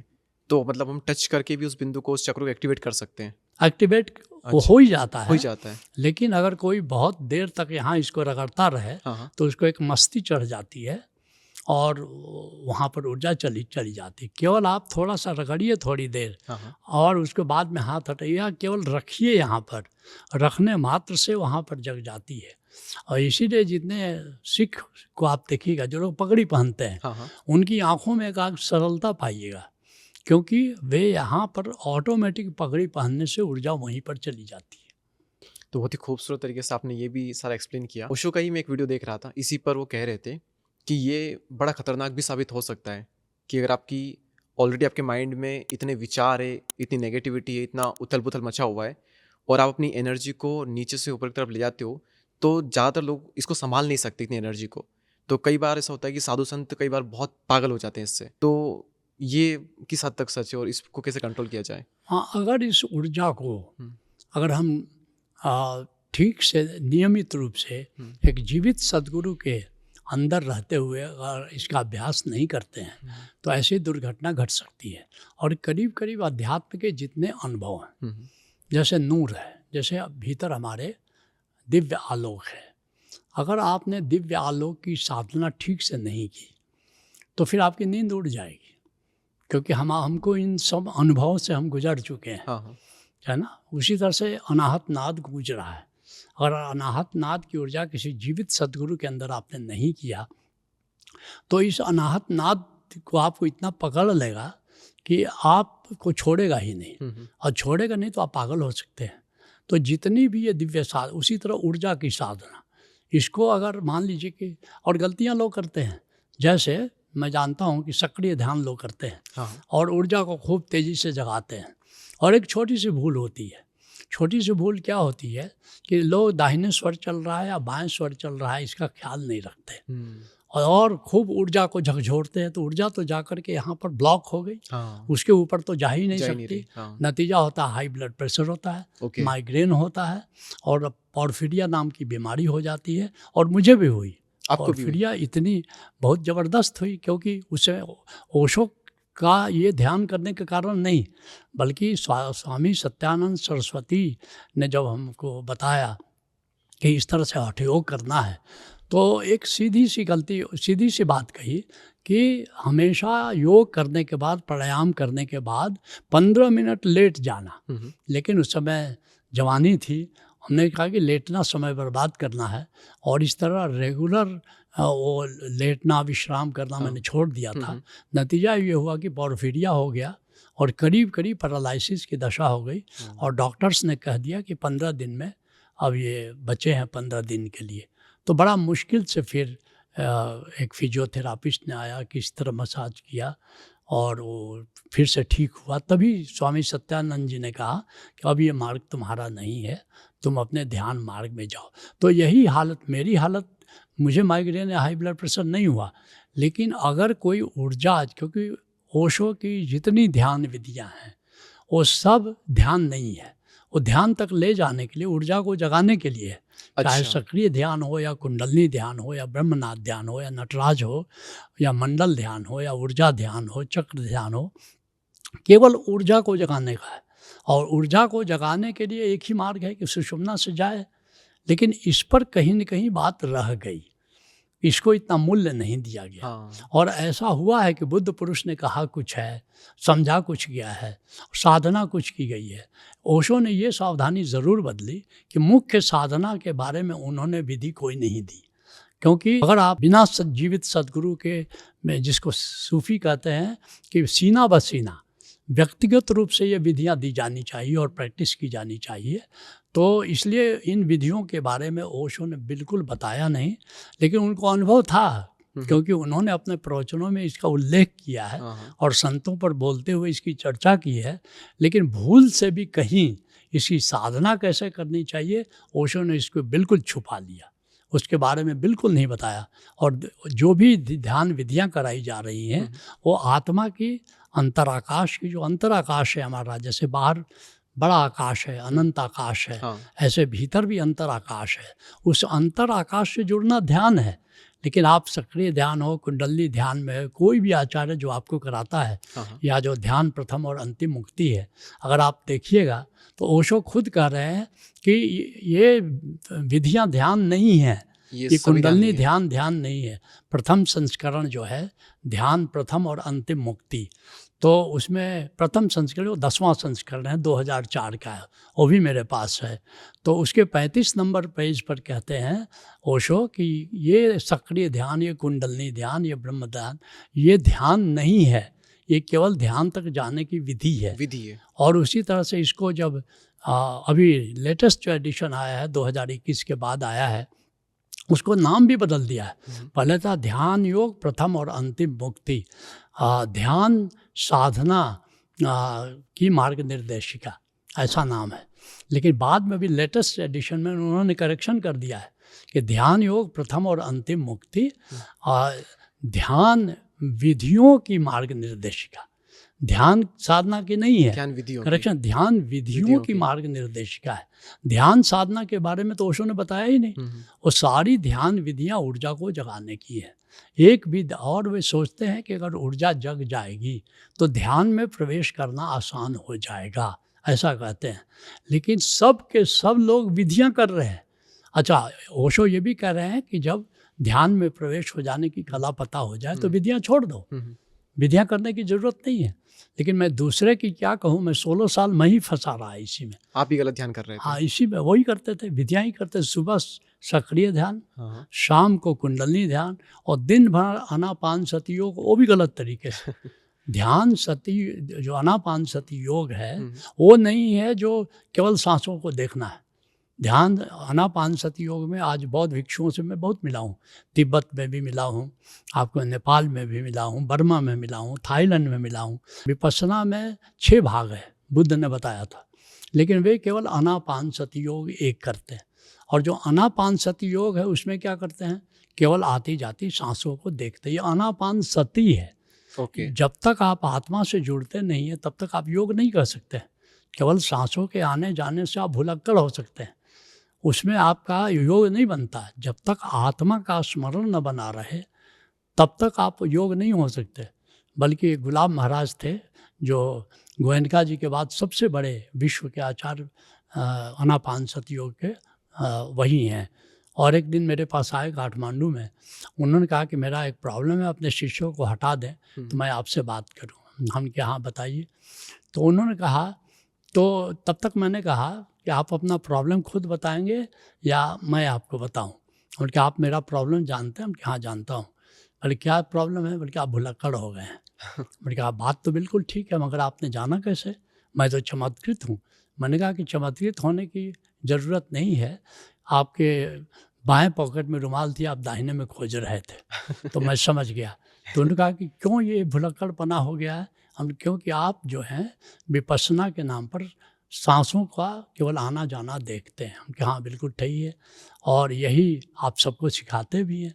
तो मतलब हम टच करके भी उस बिंदु को, उस चक्र को एक्टिवेट कर सकते हैं? एक्टिवेट वो हो ही जाता है, हो ही जाता है। लेकिन अगर कोई बहुत देर तक यहाँ इसको रगड़ता रहे तो उसको एक मस्ती चढ़ जाती है और वहाँ पर ऊर्जा चली जाती है। केवल आप थोड़ा सा रगड़िए थोड़ी देर और उसके बाद में हाथ हटाइए, केवल रखिए, यहाँ पर रखने मात्र से वहाँ पर जग जाती है। और इसीलिए जितने सिख को आप देखिएगा जो लोग पगड़ी पहनते हैं उनकी आँखों में एक सरलता पाइएगा, क्योंकि वे यहाँ पर ऑटोमेटिक पगड़ी पहनने से ऊर्जा वहीं पर चली जाती है। तो बहुत ही खूबसूरत तरीके से आपने ये भी सारा एक्सप्लेन किया। ओशो का ही मैं एक वीडियो देख रहा था, इसी पर वो कह रहे थे कि ये बड़ा खतरनाक भी साबित हो सकता है कि अगर आपकी ऑलरेडी आपके माइंड में इतने विचार है, इतनी नेगेटिविटी है, इतना उथल पुथल मचा हुआ है और आप अपनी एनर्जी को नीचे से ऊपर की तरफ ले जाते हो, तो ज़्यादातर लोग इसको संभाल नहीं सकते इतनी एनर्जी को। तो कई बार ऐसा होता है कि साधु संत कई बार बहुत पागल हो जाते हैं इससे। तो ये किस हद तक सच है और इसको कैसे कंट्रोल किया जाए? हाँ, अगर इस ऊर्जा को अगर हम ठीक से नियमित रूप से एक जीवित सद्गुरु के अंदर रहते हुए अगर इसका अभ्यास नहीं करते हैं तो ऐसी दुर्घटना घट सकती है। और करीब करीब अध्यात्म के जितने अनुभव हैं, जैसे नूर है, जैसे भीतर हमारे दिव्य आलोक है, अगर आपने दिव्य आलोक की साधना ठीक से नहीं की तो फिर आपकी नींद उड़ जाएगी, क्योंकि हमको इन सब अनुभवों से हम गुजर चुके हैं, है ना। उसी तरह से अनाहत नाद गूंज रहा है। अगर अनाहत नाद की ऊर्जा किसी जीवित सद्गुरु के अंदर आपने नहीं किया तो इस अनाहत नाद को आपको इतना पकड़ लेगा कि आपको छोड़ेगा ही नहीं, और छोड़ेगा नहीं तो आप पागल हो सकते हैं। तो जितनी भी ये दिव्य साधना, उसी तरह ऊर्जा की साधना, इसको अगर मान लीजिए कि, और गलतियां लोग करते हैं, जैसे मैं जानता हूँ कि सक्रिय ध्यान लोग करते हैं और ऊर्जा को खूब तेज़ी से जगाते हैं, और एक छोटी सी भूल होती है। छोटी सी भूल क्या होती है कि लोग दाहिने स्वर चल रहा है या बाएं स्वर चल रहा है इसका ख्याल नहीं रखते और खूब ऊर्जा को झकझोरते हैं, तो ऊर्जा तो जाकर के यहाँ पर ब्लॉक हो गई, उसके ऊपर तो जा ही नहीं सकती। नतीजा होता है हाई ब्लड प्रेशर होता है, माइग्रेन होता है, और पोर्फिरिया नाम की बीमारी हो जाती है। और मुझे भी हुई, पोर्फिरिया इतनी बहुत ज़बरदस्त हुई, क्योंकि उसे ओशो का ये ध्यान करने के कारण नहीं, बल्कि स्वामी सत्यानंद सरस्वती ने जब हमको बताया कि इस तरह से हठ योग करना है, तो एक सीधी सी बात कही कि हमेशा योग करने के बाद, प्राणायाम करने के बाद 15 मिनट लेट जाना। लेकिन उस समय जवानी थी, हमने कहा कि लेटना समय बर्बाद करना है, और इस तरह रेगुलर वो लेटना विश्राम करना मैंने छोड़ दिया था। नतीजा ये हुआ कि पोर्फिरिया हो गया और करीब करीब पैरालिसिस की दशा हो गई, और डॉक्टर्स ने कह दिया कि 15 दिन में अब ये बचे हैं 15 दिन के लिए। तो बड़ा मुश्किल से फिर एक फिजियोथेरापिस्ट ने आया, किस तरह मसाज किया और वो फिर से ठीक हुआ। तभी स्वामी सत्यानंद जी ने कहा कि अब ये मार्ग तुम्हारा नहीं है, तुम अपने ध्यान मार्ग में जाओ। तो यही हालत, मेरी हालत, मुझे माइग्रेन या हाई ब्लड प्रेशर नहीं हुआ, लेकिन अगर कोई ऊर्जा, क्योंकि ओशो की जितनी ध्यान विधियाँ हैं वो सब ध्यान नहीं है, वो ध्यान तक ले जाने के लिए, ऊर्जा को जगाने के लिए है। चाहे सक्रिय ध्यान हो या कुंडलनी ध्यान हो या ब्रह्मनाथ ध्यान हो या नटराज हो या मंडल ध्यान हो या ऊर्जा ध्यान हो, चक्र ध्यान हो, केवल ऊर्जा को जगाने का है। और ऊर्जा को जगाने के लिए एक ही मार्ग है कि सुषुम्ना से जाए। लेकिन इस पर कहीं न कहीं बात रह गई, इसको इतना मूल्य नहीं दिया गया। और ऐसा हुआ है कि बुद्ध पुरुष ने कहा कुछ है, समझा कुछ गया है, साधना कुछ की गई है। ओशो ने ये सावधानी ज़रूर बदली कि मुख्य साधना के बारे में उन्होंने विधि कोई नहीं दी, क्योंकि अगर आप बिना जीवित सदगुरु के, में जिसको सूफी कहते हैं कि सीना ब सीना व्यक्तिगत रूप से ये विधियाँ दी जानी चाहिए और प्रैक्टिस की जानी चाहिए। तो इसलिए इन विधियों के बारे में ओशो ने बिल्कुल बताया नहीं, लेकिन उनको अनुभव था, क्योंकि उन्होंने अपने प्रवचनों में इसका उल्लेख किया है और संतों पर बोलते हुए इसकी चर्चा की है। लेकिन भूल से भी कहीं इसकी साधना कैसे करनी चाहिए, ओशो ने इसको बिल्कुल छुपा लिया, उसके बारे में बिल्कुल नहीं बताया। और जो भी ध्यान विधियाँ कराई जा रही हैं वो आत्मा की अंतराकाश की, जो अंतराकाश है हमारा, जैसे बाहर बड़ा आकाश है, अनंत आकाश है, ऐसे भीतर भी अंतर आकाश है। उस अंतर आकाश से जुड़ना ध्यान है। लेकिन आप सक्रिय ध्यान हो, कुंडली ध्यान में, कोई भी आचार्य जो आपको कराता है, या जो ध्यान प्रथम और अंतिम मुक्ति है, अगर आप देखिएगा तो ओशो खुद कह रहे हैं कि ये विधियां ध्यान नहीं है, ये कुंडली ध्यान नहीं है। प्रथम संस्करण जो है ध्यान प्रथम और अंतिम मुक्ति, तो उसमें प्रथम संस्करण, वो 10वां संस्करण है, 2004 का है, वो भी मेरे पास है। तो उसके 35 नंबर पेज पर कहते हैं ओशो कि ये सक्रिय ध्यान, ये कुंडलनी ध्यान, ये ब्रह्म ध्यान, ये ध्यान नहीं है, ये केवल ध्यान तक जाने की विधि है। और उसी तरह से इसको जब अभी लेटेस्ट जो एडिशन आया है 2021 के बाद आया है, उसको नाम भी बदल दिया है। पहले था ध्यान योग प्रथम और अंतिम मुक्ति, ध्यान साधना की मार्ग निर्देशिका, ऐसा नाम है। लेकिन बाद में भी लेटेस्ट एडिशन में उन्होंने करेक्शन कर दिया है कि ध्यान योग प्रथम और अंतिम मुक्ति, ध्यान विधियों की मार्ग निर्देशिका, ध्यान साधना की नहीं है, करेक्शन, ध्यान विधियों की मार्ग निर्देशिका है। ध्यान साधना के बारे में तो ओशो ने बताया ही नहीं। वो सारी ध्यान विधियां ऊर्जा को जगाने की है। एक भी, और वे सोचते हैं कि अगर ऊर्जा जग जाएगी तो ध्यान में प्रवेश करना आसान हो जाएगा, ऐसा कहते हैं। लेकिन सब के सब लोग विधियां कर रहे हैं। अच्छा, ओशो ये भी कह रहे हैं कि जब ध्यान में प्रवेश हो जाने की कला पता हो जाए तो विधियां छोड़ दो, विधियां करने की जरूरत नहीं है। लेकिन मैं दूसरे की क्या कहूँ, मैं 16 साल में ही फंसा रहा है इसी में। आप ही गलत ध्यान कर रहे थे। हाँ, इसी में वही करते थे, विधियाँ ही करते थे। सुबह सक्रिय ध्यान, शाम को कुंडली ध्यान, और दिन भर आनापान सती योग, वो भी गलत तरीके से। ध्यान सती, जो आनापान सती योग है वो नहीं है जो केवल सांसों को देखना है। ध्यान आनापान सती योग में आज बौद्ध भिक्षुओं से मैं बहुत मिला हूँ, तिब्बत में भी मिला हूँ, आपको नेपाल में भी मिला हूँ, बर्मा में मिला हूँ, थाईलैंड में मिला हूँ। विपश्यना में 6 भाग है, बुद्ध ने बताया था, लेकिन वे केवल आनापान सती योग एक करते हैं। और जो आनापान सती योग है उसमें क्या करते हैं, केवल आती जाती सांसों को देखते। ये आनापान सती है। जब तक आप आत्मा से जुड़ते नहीं हैं तब तक आप योग नहीं कर सकते। केवल सांसों के आने जाने से आप भुलक्कड़ हो सकते हैं, उसमें आपका योग नहीं बनता। जब तक आत्मा का स्मरण न बना रहे तब तक आप योग नहीं हो सकते। बल्कि गुलाब महाराज थे जो गोयनका जी के बाद सबसे बड़े विश्व के आचार्य आनापान सती योग के वही हैं। और एक दिन मेरे पास आए काठमांडू में, उन्होंने कहा कि मेरा एक प्रॉब्लम है, अपने शिष्यों को हटा दें तो मैं आपसे बात करूँ। हम क्या, हाँ बताइए। तो उन्होंने कहा, तो तब तक मैंने कहा कि आप अपना प्रॉब्लम खुद बताएंगे या मैं आपको बताऊं। और क्या आप मेरा प्रॉब्लम जानते हैं? हम क्या, हाँ जानता हूँ। बोले क्या प्रॉब्लम है? बोले कि आप भुलक्कड़ हो गए हैं। बोले कहा बात तो बिल्कुल ठीक है, मगर आपने जाना कैसे? मैं तो चमत्कृत हूँ। मैंने कहा कि चमत्कृत होने की ज़रूरत नहीं है, आपके बाएं पॉकेट में रुमाल थी, आप दाहिने में खोज रहे थे। तो मैं समझ गया। तो उन्होंने कहा कि क्यों ये भुलक्कड़पना हो गया है? हम, क्योंकि आप जो हैं विपश्यना के नाम पर सांसों का केवल आना जाना देखते हैं। हम कि हाँ बिल्कुल सही है, और यही आप सबको सिखाते भी हैं,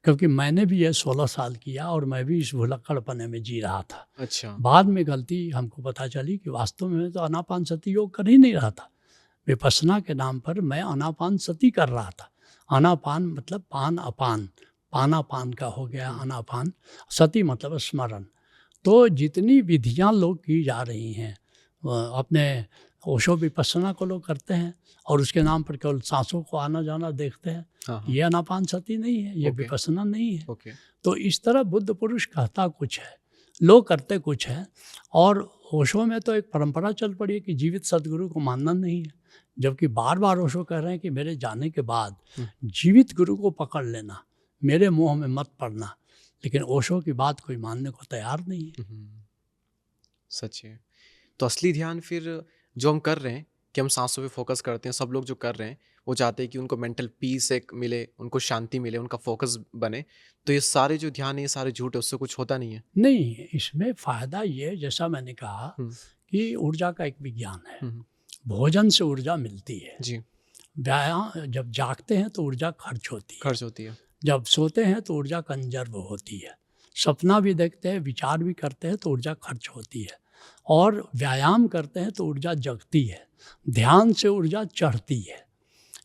क्योंकि मैंने भी ये 16 साल किया और मैं भी इस भुलक्कड़पने में जी रहा था। अच्छा। बाद में गलती हमको पता चली कि वास्तव में मैं तो आनापानसती योग कर ही नहीं रहा था। विपश्यना के नाम पर मैं आनापानसती कर रहा था। आनापान मतलब पान अपान, पानापान का हो गया आनापान, सती मतलब स्मरण। तो जितनी विधियां लोग की जा रही हैं, अपने ओशो विपश्यना को लोग करते हैं और उसके नाम पर केवल सांसों को आना जाना देखते हैं। हाँ, ये आनापानसती नहीं है, ये ओके। विपश्यना नहीं है। ओके। तो इस तरह बुद्ध पुरुष कहता कुछ है, लोग करते कुछ है। और ओशो में तो एक परंपरा चल पड़ी है कि जीवित सदगुरु को मानना नहीं है, जबकि बार बार ओशो कह रहे हैं कि मेरे जाने के बाद जीवित गुरु को पकड़ लेना, मेरे मुंह में मत पड़ना। लेकिन ओशो की बात कोई मानने को तैयार नहीं है। सच है। तो असली ध्यान फिर जो हम कर रहे हैं कि हम सांसों पे फोकस करते हैं, सब लोग जो कर रहे हैं वो चाहते हैं कि उनको मेंटल पीस एक मिले, उनको शांति मिले, उनका फोकस बने। तो ये सारे जो ध्यान है, ये सारे झूठ है, उससे कुछ होता नहीं है। नहीं, इसमें फ़ायदा ये, जैसा मैंने कहा कि ऊर्जा का एक विज्ञान है। भोजन से ऊर्जा मिलती है जी। व्यायाम, जब जागते हैं तो ऊर्जा खर्च होती है, खर्च होती है। जब सोते हैं तो ऊर्जा कंजर्व होती है, सपना भी देखते हैं, विचार भी करते हैं तो ऊर्जा खर्च होती है, और व्यायाम करते हैं तो ऊर्जा जगती है, ध्यान से ऊर्जा चढ़ती है।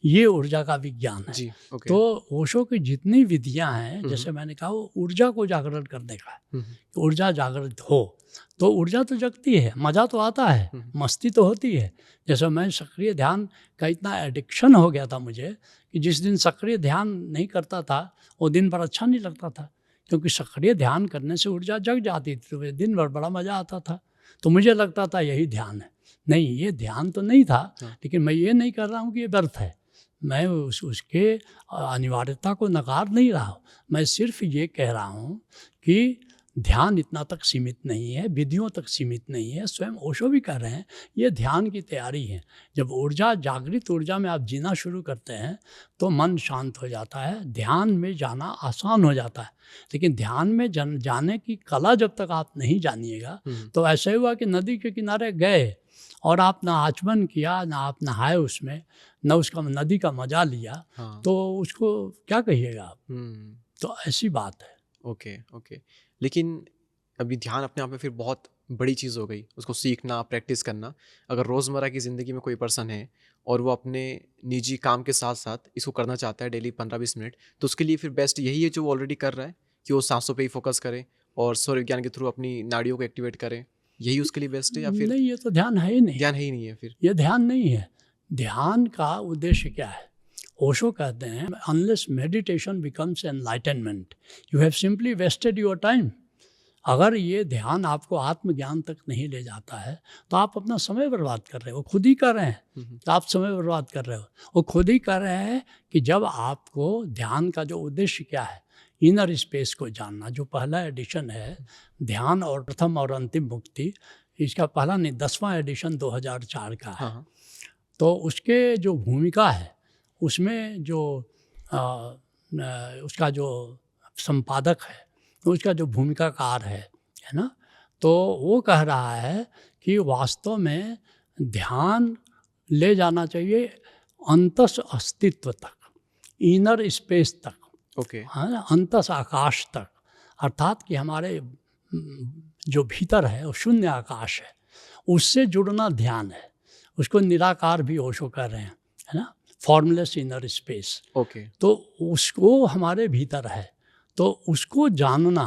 ये ऊर्जा का विज्ञान है। जी। ओके। तो ओशो की जितनी विधियां हैं, जैसे मैंने कहा, वो ऊर्जा को जागृत करने का है। ऊर्जा जागृत हो तो ऊर्जा तो जगती है, मज़ा तो आता है, मस्ती तो होती है। जैसे मैं सक्रिय ध्यान का इतना एडिक्शन हो गया था मुझे कि जिस दिन सक्रिय ध्यान नहीं करता था वो दिन भर अच्छा नहीं लगता था, क्योंकि सक्रिय ध्यान करने से ऊर्जा जग जाती थी, तो दिन भर बड़ा मज़ा आता था। तो मुझे लगता था यही ध्यान है। नहीं, ये ध्यान तो नहीं था, लेकिन मैं ये नहीं कर रहा हूँ कि ये व्यर्थ है। मैं उसके अनिवार्यता को नकार नहीं रहा हूँ, मैं सिर्फ ये कह रहा हूँ कि ध्यान इतना तक सीमित नहीं है, विधियों तक सीमित नहीं है। स्वयं ओशो भी कह रहे हैं ये ध्यान की तैयारी है। जब ऊर्जा, जागृत ऊर्जा में आप जीना शुरू करते हैं तो मन शांत हो जाता है, ध्यान में जाना आसान हो जाता है। लेकिन ध्यान में जाने की कला जब तक आप नहीं जानिएगा, तो ऐसे हुआ कि नदी के किनारे गए और आप ना आचमन किया, ना आप नहाए उसमें, ना उसका नदी का मजा लिया, तो उसको क्या कहिएगा आप? तो ऐसी बात है। ओके। ओके। लेकिन अभी ध्यान अपने आप में फिर बहुत बड़ी चीज़ हो गई, उसको सीखना, प्रैक्टिस करना। अगर रोज़मर्रा की ज़िंदगी में कोई पर्सन है और वो अपने निजी काम के साथ साथ इसको करना चाहता है डेली 15-20 मिनट, तो उसके लिए फिर बेस्ट यही है जो वो ऑलरेडी कर रहा है, कि वो सांसों पे ही फोकस करे और सौर विज्ञान के थ्रू अपनी नाड़ियों को एक्टिवेट करे, यही उसके लिए बेस्ट है? या फिर नहीं, ये तो ध्यान है ही नहीं। ध्यान है ही नहीं है फिर? ये ध्यान नहीं है। ध्यान का उद्देश्य क्या है? ओशो कहते हैं, unless meditation becomes enlightenment you have simply wasted your time. अगर ये ध्यान आपको आत्मज्ञान तक नहीं ले जाता है तो आप अपना समय बर्बाद कर रहे हो। खुद ही कर रहे हैं तो आप समय बर्बाद कर रहे हो। वो खुद ही कर रहे हैं कि जब आपको ध्यान का जो उद्देश्य क्या है, इनर स्पेस को जानना, जो पहला एडिशन है ध्यान और प्रथम और अंतिम मुक्ति, इसका पहला नहीं 10वां एडिशन 2004 का है। तो उसके जो भूमिका है उसमें जो उसका जो संपादक है, उसका जो भूमिकाकार है ना, तो वो कह रहा है कि वास्तव में ध्यान ले जाना चाहिए अंतस अस्तित्व तक, इनर स्पेस तक, ओके। हाँ, अंतस आकाश तक। अर्थात कि हमारे जो भीतर है वो शून्य आकाश है, उससे जुड़ना ध्यान है। उसको निराकार भी ओशो कर रहे हैं, है ना, फॉर्मलेस इनर स्पेस। ओके। तो उसको हमारे भीतर है, तो उसको जानना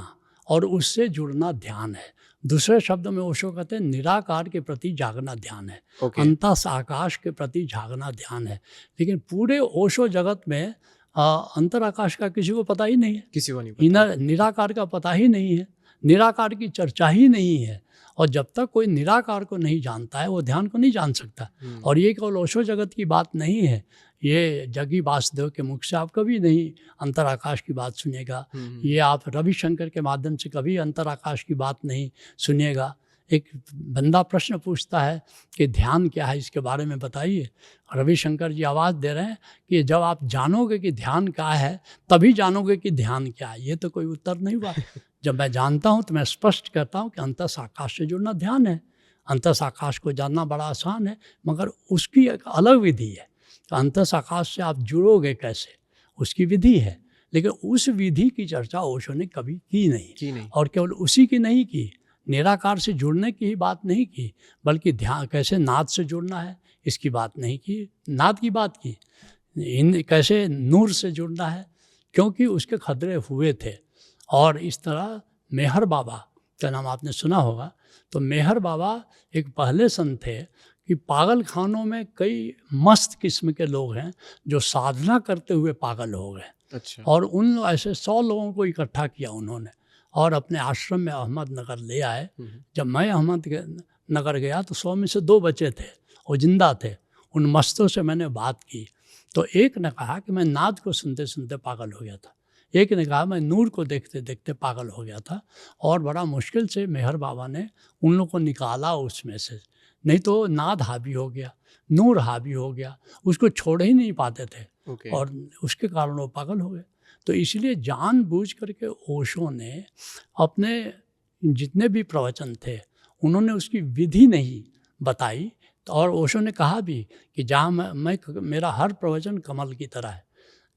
और उससे जुड़ना ध्यान है। दूसरे शब्दों में ओशो कहते हैं निराकार के प्रति जागना ध्यान है, ओके। अंतस आकाश के प्रति जागना ध्यान है। लेकिन पूरे ओशो जगत में अंतर आकाश का किसी को पता ही नहीं है, किसी को नहीं पता। निराकार का पता ही नहीं है, निराकार की चर्चा ही नहीं है। और जब तक कोई निराकार को नहीं जानता है वो ध्यान को नहीं जान सकता। और ये केवल ओशो जगत की बात नहीं है, ये जग्गी वासुदेव के मुख से आप कभी नहीं अंतर आकाश की बात सुनिएगा, ये आप रविशंकर के माध्यम से कभी अंतर आकाश की बात नहीं सुनिएगा। एक बंदा प्रश्न पूछता है कि ध्यान क्या है, इसके बारे में बताइए। रविशंकर जी आवाज़ दे रहे हैं कि जब आप जानोगे कि ध्यान क्या है तभी जानोगे कि ध्यान क्या है। ये तो कोई उत्तर नहीं हुआ। जब मैं जानता हूँ तो मैं स्पष्ट करता हूँ कि अंतस आकाश से जुड़ना ध्यान है। अंतस आकाश को जानना बड़ा आसान है, मगर उसकी एक अलग विधि है। तो अंतस आकाश से आप जुड़ोगे कैसे, उसकी विधि है। लेकिन उस विधि की चर्चा ओशो ने कभी की नहीं। और केवल उसी की नहीं की, निराकार से जुड़ने की ही बात नहीं की, बल्कि ध्यान कैसे नाद से जुड़ना है इसकी बात नहीं की, नाद की बात की। कैसे नूर से जुड़ना है, क्योंकि उसके खतरे हुए थे। और इस तरह मेहर बाबा का नाम आपने सुना होगा। तो मेहर बाबा एक पहले संत थे कि पागल खानों में कई मस्त किस्म के लोग हैं जो साधना करते हुए पागल हो गए। अच्छा। और उन ऐसे 100 लोगों को इकट्ठा किया उन्होंने और अपने आश्रम में अहमदनगर ले आए। जब मैं अहमदनगर गया तो 100 में से 2 बचे थे, वो जिंदा थे। उन मस्तों से मैंने बात की तो एक ने कहा कि मैं नाद को सुनते सुनते पागल हो गया था, एक ने कहा मैं नूर को देखते देखते पागल हो गया था। और बड़ा मुश्किल से मेहर बाबा ने उन लोगों को निकाला उसमें से, नहीं तो नाद हावी हो गया, नूर हावी हो गया, उसको छोड़ ही नहीं पाते थे। और उसके कारण वो पागल हो गए। तो इसलिए जानबूझ करके ओशो ने अपने जितने भी प्रवचन थे उन्होंने उसकी विधि नहीं बताई। तो और ओशो ने कहा भी कि जहाँ मेरा हर प्रवचन कमल की तरह है,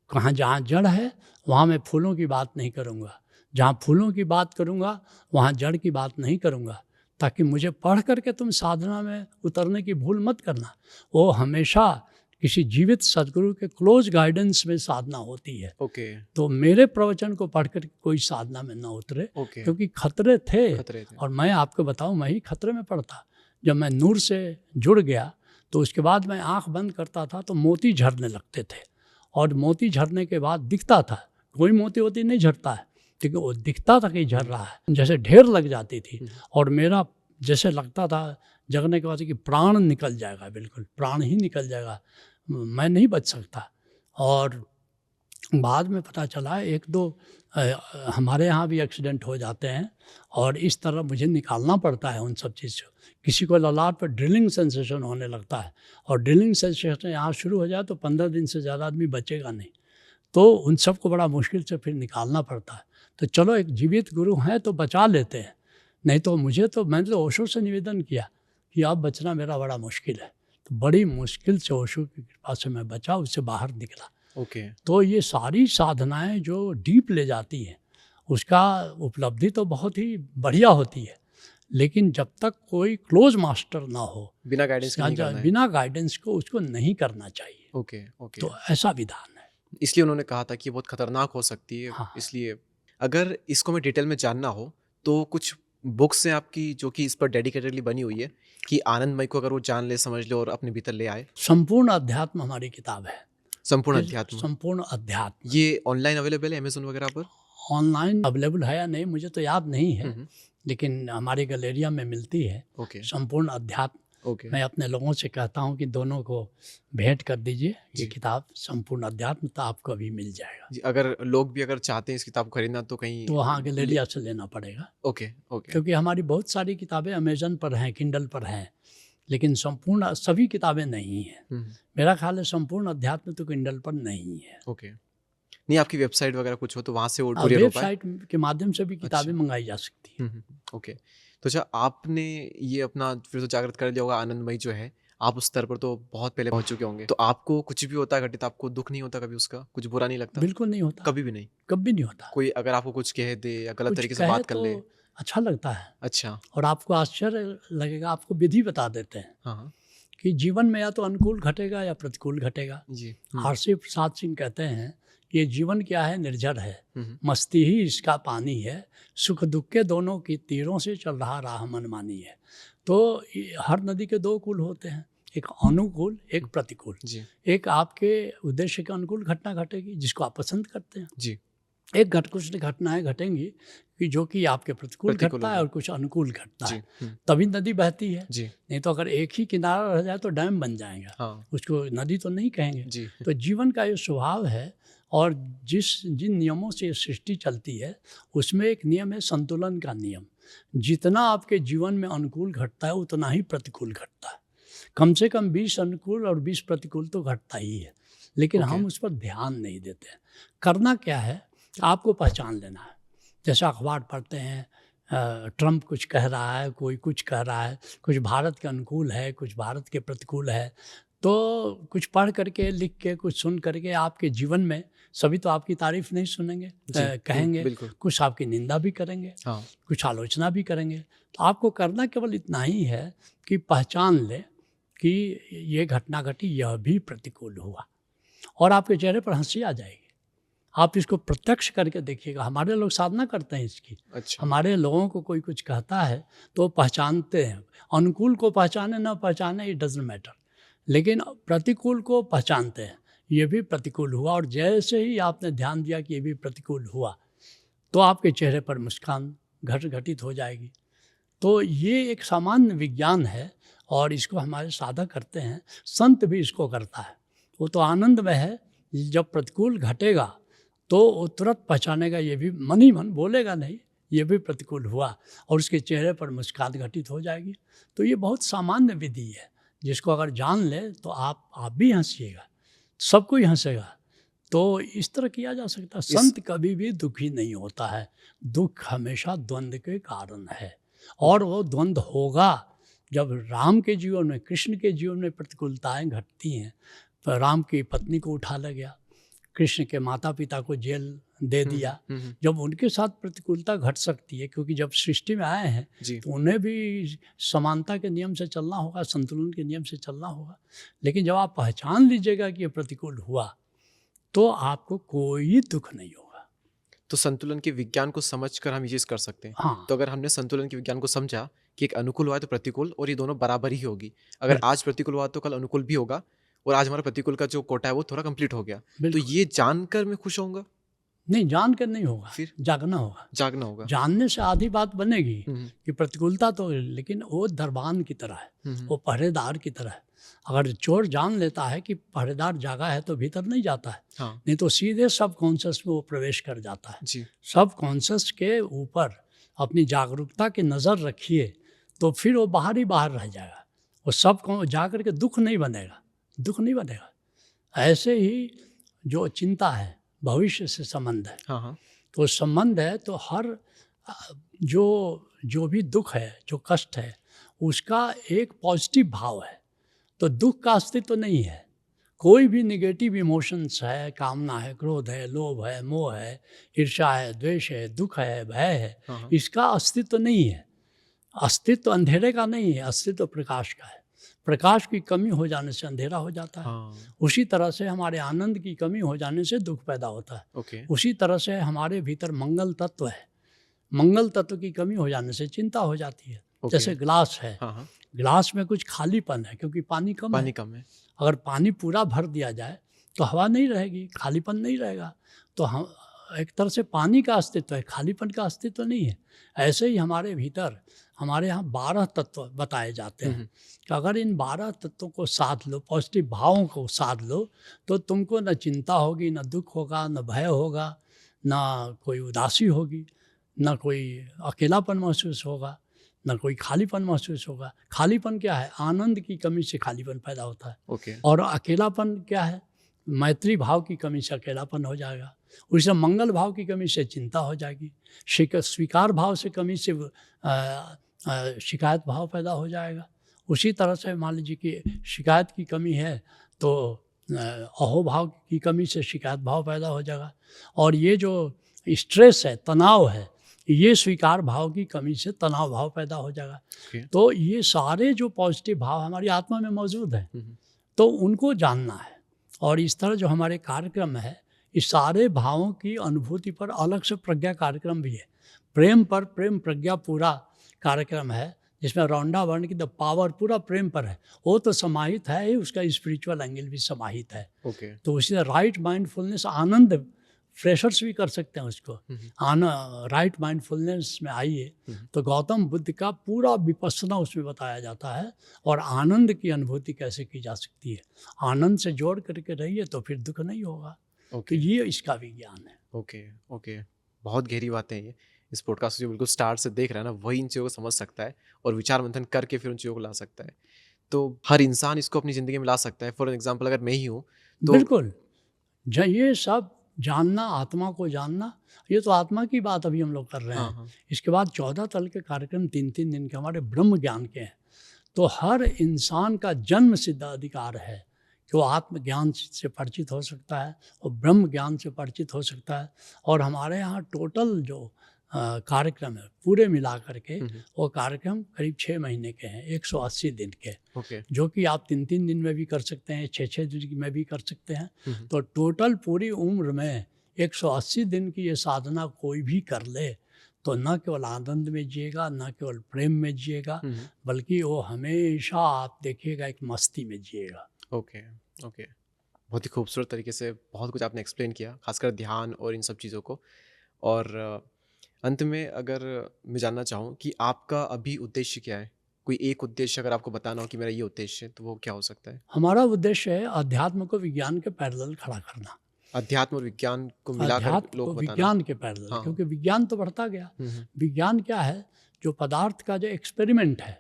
कहाँ जहाँ जड़ है वहाँ मैं फूलों की बात नहीं करूँगा, जहाँ फूलों की बात करूँगा वहाँ जड़ की बात नहीं करूँगा, ताकि मुझे पढ़ करके तुम साधना में उतरने की भूल मत करना। वो हमेशा किसी जीवित सदगुरु के क्लोज गाइडेंस में साधना होती है। तो मेरे प्रवचन को पढ़कर कोई साधना में न उतरे, क्योंकि खतरे थे। और मैं आपको बताऊं, मैं ही खतरे में पड़ता। जब मैं नूर से जुड़ गया तो उसके बाद मैं आंख बंद करता था तो मोती झरने लगते थे। और मोती झरने के बाद दिखता था, कोई मोती नहीं झरता है, लेकिन वो दिखता था कि झर रहा है, जैसे ढेर लग जाती थी। और मेरा जैसे लगता था जगने के बाद कि प्राण निकल जाएगा, बिल्कुल प्राण ही निकल जाएगा, मैं नहीं बच सकता। और बाद में पता चला 1-2 हमारे यहाँ भी एक्सीडेंट हो जाते हैं और इस तरह मुझे निकालना पड़ता है उन सब चीज़ को। किसी को ललाट पर ड्रिलिंग सेंसेशन होने लगता है और ड्रिलिंग सेंसेशन यहाँ शुरू हो जाए तो 15 दिन से ज़्यादा आदमी बचेगा नहीं। तो उन सब को बड़ा मुश्किल से फिर निकालना पड़ता है। तो चलो एक जीवित गुरु हैं तो बचा लेते हैं, नहीं तो मैंने तो ओशो से निवेदन किया कि अब बचना मेरा बड़ा मुश्किल है। तो बड़ी मुश्किल से ओशो की कृपा से मैं बचा, उससे बाहर निकला। तो ये सारी साधनाएं जो डीप ले जाती हैं उसका उपलब्धि तो बहुत ही बढ़िया होती है, लेकिन जब तक कोई क्लोज मास्टर ना हो, बिना गाइडेंस को उसको नहीं करना चाहिए। तो ऐसा विधान है। इसलिए उन्होंने कहा था कि बहुत खतरनाक हो सकती है। हाँ। इसलिए अगर इसको मैं डिटेल में जानना हो तो कुछ बुक्स हैं आपकी जो कि इस पर डेडिकेटेडली बनी हुई है कि आनंदमय को अगर वो जान ले, समझ ले और अपने भीतर ले आए। संपूर्ण अध्यात्म हमारी किताब है। संपूर्ण अध्यात्म ये ऑनलाइन अवेलेबल है अमेज़न वगैरह पर? ऑनलाइन अवेलेबल है या नहीं मुझे तो याद नहीं है, लेकिन हमारी गैलेरिया में मिलती है। संपूर्ण अध्यात्म। मैं अपने लोगों से कहता हूँ कि दोनों को भेंट कर दीजिए ये किताब संपूर्ण अध्यात्म, तो आपको अभी मिल जाएगा जी। अगर लोग भी अगर चाहते हैं इस किताब को खरीदना तो कहीं तो वहाँ गैलेरिया से लेना पड़ेगा। क्योंकि हमारी बहुत सारी किताबें अमेज़न पर हैं, किंडल पर हैं, लेकिन संपूर्ण सभी किताबें नहीं हैं। मेरा ख्याल है संपूर्ण अध्यात्म तो किंडल पर नहीं है। नहीं, आपकी वेबसाइट वगैरह कुछ हो तो वहाँ से वो कुरियर हो पाए? वेबसाइट के माध्यम से भी किताबें मंगाई जा सकती हैं। तो अच्छा, आपने ये अपना फिर तो जागृत कर लिया होगा। आनंदमय जो है आप उस स्तर पर तो बहुत पहले पहुंच चुके होंगे, तो आपको कुछ भी होता है घटित, आपको दुख नहीं होता कभी, उसका कुछ बुरा नहीं लगता? बिल्कुल नहीं होता, कभी भी नहीं? कभी नहीं होता। कोई अगर आपको कुछ कह दे या गलत तरीके से बात कर ले? अच्छा लगता है। अच्छा। और आपको आश्चर्य लगेगा, आपको विधि बता देते हैं। हाँ। कि जीवन में या तो अनुकूल घटेगा या प्रतिकूल घटेगा जी। हर्षी प्रसाद सिंह कहते हैं ये जीवन क्या है, निर्जर है, मस्ती ही इसका पानी है, सुख दुख के दोनों की तीरों से चल रहा राह मनमानी है। तो हर नदी के दो कुल होते हैं, एक अनुकूल, एक प्रतिकूल। जी एक आपके उद्देश्य के अनुकूल घटना घटेगी जिसको आप पसंद करते हैं, जी एक कुछ घटनाएं घटेंगी कि जो कि आपके प्रतिकूल घटता है और कुछ अनुकूल घटता जी है, तभी नदी बहती है। जी नहीं तो अगर एक ही किनारा रह जाए तो डैम बन जाएगा, हाँ उसको नदी तो नहीं कहेंगे। जी तो जीवन का ये स्वभाव है, और जिन नियमों से ये सृष्टि चलती है उसमें एक नियम है संतुलन का नियम। जितना आपके जीवन में अनुकूल घटता है उतना ही प्रतिकूल घटता है। कम से कम 20 अनुकूल और 20 प्रतिकूल तो घटता ही है, लेकिन हम उस पर ध्यान नहीं देते हैं। करना क्या है, आपको पहचान लेना है। जैसे अखबार पढ़ते हैं, ट्रम्प कुछ कह रहा है, कोई कुछ कह रहा है, कुछ भारत के अनुकूल है, कुछ भारत के प्रतिकूल है, तो कुछ पढ़ करके, लिख के, कुछ सुन करके आपके जीवन में सभी तो आपकी तारीफ नहीं सुनेंगे, कहेंगे, कुछ आपकी निंदा भी करेंगे, कुछ आलोचना भी करेंगे। तो आपको करना केवल इतना ही है कि पहचान ले कि ये घटना घटी, यह भी प्रतिकूल हुआ, और आपके चेहरे पर हंसी आ जाएगी। आप इसको प्रत्यक्ष करके देखिएगा। हमारे लोग साधना करते हैं इसकी। अच्छा। हमारे लोगों को कोई कुछ कहता है तो पहचानते हैं। अनुकूल को पहचाने ना पहचाने, इट डजंट मैटर, लेकिन प्रतिकूल को पहचानते हैं, ये भी प्रतिकूल हुआ। और जैसे ही आपने ध्यान दिया कि ये भी प्रतिकूल हुआ, तो आपके चेहरे पर मुस्कान घटित हो जाएगी। तो ये एक सामान्य विज्ञान है, और इसको हमारे साधक करते हैं, संत भी इसको करता है। वो तो आनंद में है, जब प्रतिकूल घटेगा तो वो तुरंत पहचानेगा, ये भी मन ही मन बोलेगा नहीं, ये भी प्रतिकूल हुआ, और उसके चेहरे पर मुस्कान घटित हो जाएगी। तो ये बहुत सामान्य विधि है, जिसको अगर जान ले तो आप भी हंसिएगा, सब कोई हंसेगा। तो इस तरह किया जा सकता है। संत कभी भी दुखी नहीं होता है, दुख हमेशा द्वंद्व के कारण है, और वो द्वंद्व होगा। जब राम के जीवन में, कृष्ण के जीवन में प्रतिकूलताएं घटती हैं, तो राम की पत्नी को उठा ले गया, कृष्ण के माता पिता को जेल दे दिया, जब उनके साथ प्रतिकूलता घट सकती है, क्योंकि जब सृष्टि में आए हैं तो उन्हें भी समानता के नियम से चलना होगा, संतुलन के नियम से चलना होगा। लेकिन जब आप पहचान लीजिएगा कि ये प्रतिकूल हुआ, तो आपको कोई दुख नहीं होगा। तो संतुलन के विज्ञान को समझकर हम ये चीज़ कर सकते हैं। हाँ। तो अगर हमने संतुलन के विज्ञान को समझा कि एक अनुकूल हुआ है तो प्रतिकूल, और ये दोनों बराबर ही होगी। अगर आज प्रतिकूल हुआ तो कल अनुकूल भी होगा, और आज हमारा प्रतिकूल का जो कोटा है वो थोड़ा कंप्लीट हो गया। तो ये जानकर मैं खुश होऊंगा? नहीं, जानकर नहीं होगा, फिर जागना होगा। जागना होगा। जानने से आधी बात बनेगी कि प्रतिकूलता तो, लेकिन वो दरबान की तरह है, वो पहरेदार की तरह है। अगर चोर जान लेता है कि पहरेदार जागा है तो भीतर नहीं जाता है। हाँ। नहीं तो सीधे सब कॉन्शियस में वो प्रवेश कर जाता है। जी। सब कॉन्शियस के ऊपर अपनी जागरूकता की नज़र रखिए, तो फिर वो बाहर ही बाहर रह जाएगा। वो सब को जा करके दुख नहीं बनेगा। ऐसे ही जो चिंता है, भविष्य से संबंध है, हाँ। तो संबंध है, तो हर जो भी दुख है, जो कष्ट है, उसका एक पॉजिटिव भाव है। तो दुख का अस्तित्व तो नहीं है। कोई भी निगेटिव इमोशंस है, कामना है, क्रोध है, लोभ है, मोह है, ईर्ष्या है, द्वेष है, दुख है, भय है, इसका अस्तित्व नहीं है। अस्तित्व अंधेरे का नहीं है, अस्तित्व प्रकाश का है। प्रकाश की कमी हो जाने से अंधेरा हो जाता है। उसी तरह से हमारे आनंद की कमी हो जाने से दुख पैदा होता है। उसी तरह से हमारे भीतर मंगल तत्व है, मंगल तत्व की कमी हो जाने से चिंता हो जाती है। जैसे ग्लास है, ग्लास में कुछ खालीपन है क्योंकि पानी कम है। अगर पानी पूरा भर दिया जाए तो हवा नहीं रहेगी, खालीपन नहीं रहेगा। तो हम एक तरह से पानी का अस्तित्व है, खालीपन का अस्तित्व नहीं है। ऐसे ही हमारे भीतर, हमारे यहाँ 12 तत्व बताए जाते हैं कि अगर इन 12 तत्वों को साध लो, पॉजिटिव भावों को साध लो, तो तुमको न चिंता होगी, न दुख होगा, न भय होगा, न कोई उदासी होगी, न कोई अकेलापन महसूस होगा, न कोई खालीपन महसूस होगा। खालीपन क्या है? आनंद की कमी से खालीपन पैदा होता है। और अकेलापन क्या है? मैत्री भाव की कमी से अकेलापन हो जाएगा। उसे मंगल भाव की कमी से चिंता हो जाएगी। स्वीकार भाव से कमी से शिकायत भाव पैदा हो जाएगा। उसी तरह से मान लीजिए कि शिकायत की कमी है तो अहोभाव की कमी से शिकायत भाव पैदा हो जाएगा। और ये जो स्ट्रेस है, तनाव है, ये स्वीकार भाव की कमी से तनाव भाव पैदा हो जाएगा। तो ये सारे जो पॉजिटिव भाव हमारी आत्मा में मौजूद हैं, तो उनको जानना है। और इस तरह जो हमारे कार्यक्रम है, इस सारे भावों की अनुभूति पर अलग से प्रज्ञा कार्यक्रम भी है। प्रेम पर प्रेम प्रज्ञा पूरा कार्यक्रम है, जिसमें रौंडा वर्ण की द पावर पूरा प्रेम पर है। वो तो समाहित है ही, उसका स्पिरिचुअल एंगल भी समाहित है। ओके। तो उसी राइट माइंडफुलनेस, आनंद फ्रेशर्स भी कर सकते हैं उसको। राइट माइंडफुलनेस में आइए तो गौतम बुद्ध का पूरा विपස්සना उसमें बताया जाता है, और आनंद की अनुभूति कैसे की जा सकती है। आनंद से जोड़ करके रहिए तो फिर दुख नहीं होगा। ओके। तो ये इसका विज्ञान है। ओके। ओके। बहुत गहरी बातें हैं ये। इस पॉडकास्ट जो बिल्कुल स्टार्ट से देख रहा है ना, वही इन चीज़ों को समझ सकता है और विचार मंथन करके फिर उन चीज़ों को ला सकता है। तो हर इंसान इसको अपनी ज़िंदगी में ला सकता है। फॉर एग्जांपल अगर मैं ही हूँ तो बिल्कुल, ये सब जानना, आत्मा को जानना, ये तो आत्मा की बात अभी हम लोग कर रहे हैं। हाँ, हाँ। इसके बाद 14 तल के कार्यक्रम 3-3 दिन के हमारे ब्रह्म ज्ञान के हैं। तो हर इंसान का जन्म सिद्ध अधिकार है कि वो आत्मज्ञान से परिचित हो सकता है और ब्रह्म ज्ञान से परिचित हो सकता है। और हमारे यहाँ टोटल जो कार्यक्रम है पूरे मिला करके, वो कार्यक्रम करीब 6 महीने के हैं, 180 दिन के, ओके। जो कि आप 3-3 दिन में भी कर सकते हैं, 6-6 दिन में भी कर सकते हैं। तो टोटल पूरी उम्र में 180 दिन की ये साधना कोई भी कर ले तो न केवल आनंद में जिएगा, न केवल प्रेम में जिएगा, बल्कि वो हमेशा आप देखिएगा एक मस्ती में जिएगा। ओके। ओके। बहुत ही खूबसूरत तरीके से बहुत कुछ आपने एक्सप्लेन किया, खासकर ध्यान और इन सब चीज़ों को। और अंत में अगर मैं जानना चाहूँ कि आपका अभी उद्देश्य क्या है? कोई एक उद्देश्य अगर आपको बताना हो कि मेरा ये उद्देश्य है, तो वो क्या हो सकता है? हमारा उद्देश्य है अध्यात्म को विज्ञान के पैरेलल खड़ा करना। अध्यात्म और विज्ञान को मिलाकर अध्यात्म लोग को बताना। विज्ञान के पैरेलल, हाँ। क्योंकि विज्ञान तो बढ़ता गया। विज्ञान क्या है? जो पदार्थ का जो एक्सपेरिमेंट है,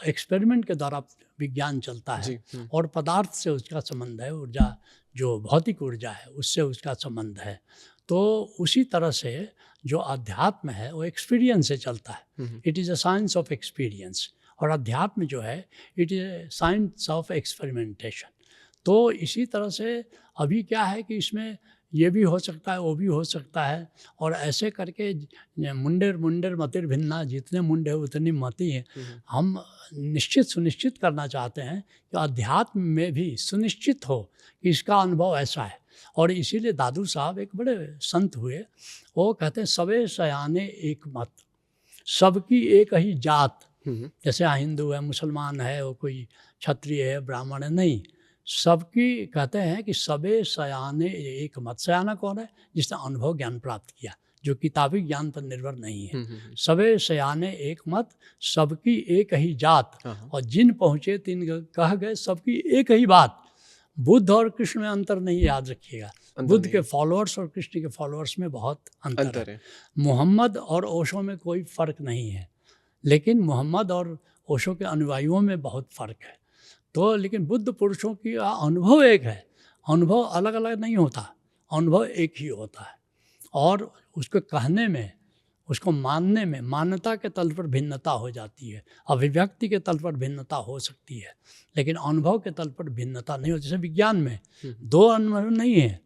एक्सपेरिमेंट के द्वारा विज्ञान चलता जी। है, और पदार्थ से उसका संबंध है, ऊर्जा जो भौतिक ऊर्जा है उससे उसका संबंध है। तो उसी तरह से जो अध्यात्म है वो एक्सपीरियंस से चलता है। It is a science of experience, और अध्यात्म जो है it is a science of experimentation. तो इसी तरह से अभी क्या है कि इसमें ये भी हो सकता है, वो भी हो सकता है, और ऐसे करके मुंडेर मुंडेर मतिर भिन्ना, जितने मुंडे उतनी मति है। हम सुनिश्चित करना चाहते हैं कि अध्यात्म में भी सुनिश्चित हो कि इसका अनुभव ऐसा है। और इसीलिए दादू साहब एक बड़े संत हुए, वो कहते हैं सबे सयाने एक मत, सबकी एक ही जात। जैसे हिंदू है, मुसलमान है, वो कोई क्षत्रिय है, ब्राह्मण है, नहीं, सबकी कहते हैं कि सबे सयाने एक मत। सयाना कौन है? जिसने अनुभव ज्ञान प्राप्त किया, जो किताबी ज्ञान पर निर्भर नहीं है। सबे सयाने एक मत, सबकी एक ही जात, और जिन पहुँचे तिन कह गए सबकी एक ही बात। बुद्ध और कृष्ण में अंतर नहीं, याद रखिएगा। बुद्ध के फॉलोअर्स और कृष्ण के फॉलोअर्स में बहुत अंतर है। मोहम्मद और ओशो में कोई फ़र्क नहीं है, लेकिन मोहम्मद और ओशो के अनुयायियों में बहुत फ़र्क है। तो लेकिन बुद्ध पुरुषों की अनुभव एक है, अनुभव अलग अलग नहीं होता, अनुभव एक ही होता है। और उसको कहने में, उसको मानने में, मान्यता के तल पर भिन्नता हो जाती है, अभिव्यक्ति के तल पर भिन्नता हो सकती है, लेकिन अनुभव के तल पर भिन्नता नहीं होती। जैसे विज्ञान में दो अनुभव नहीं है,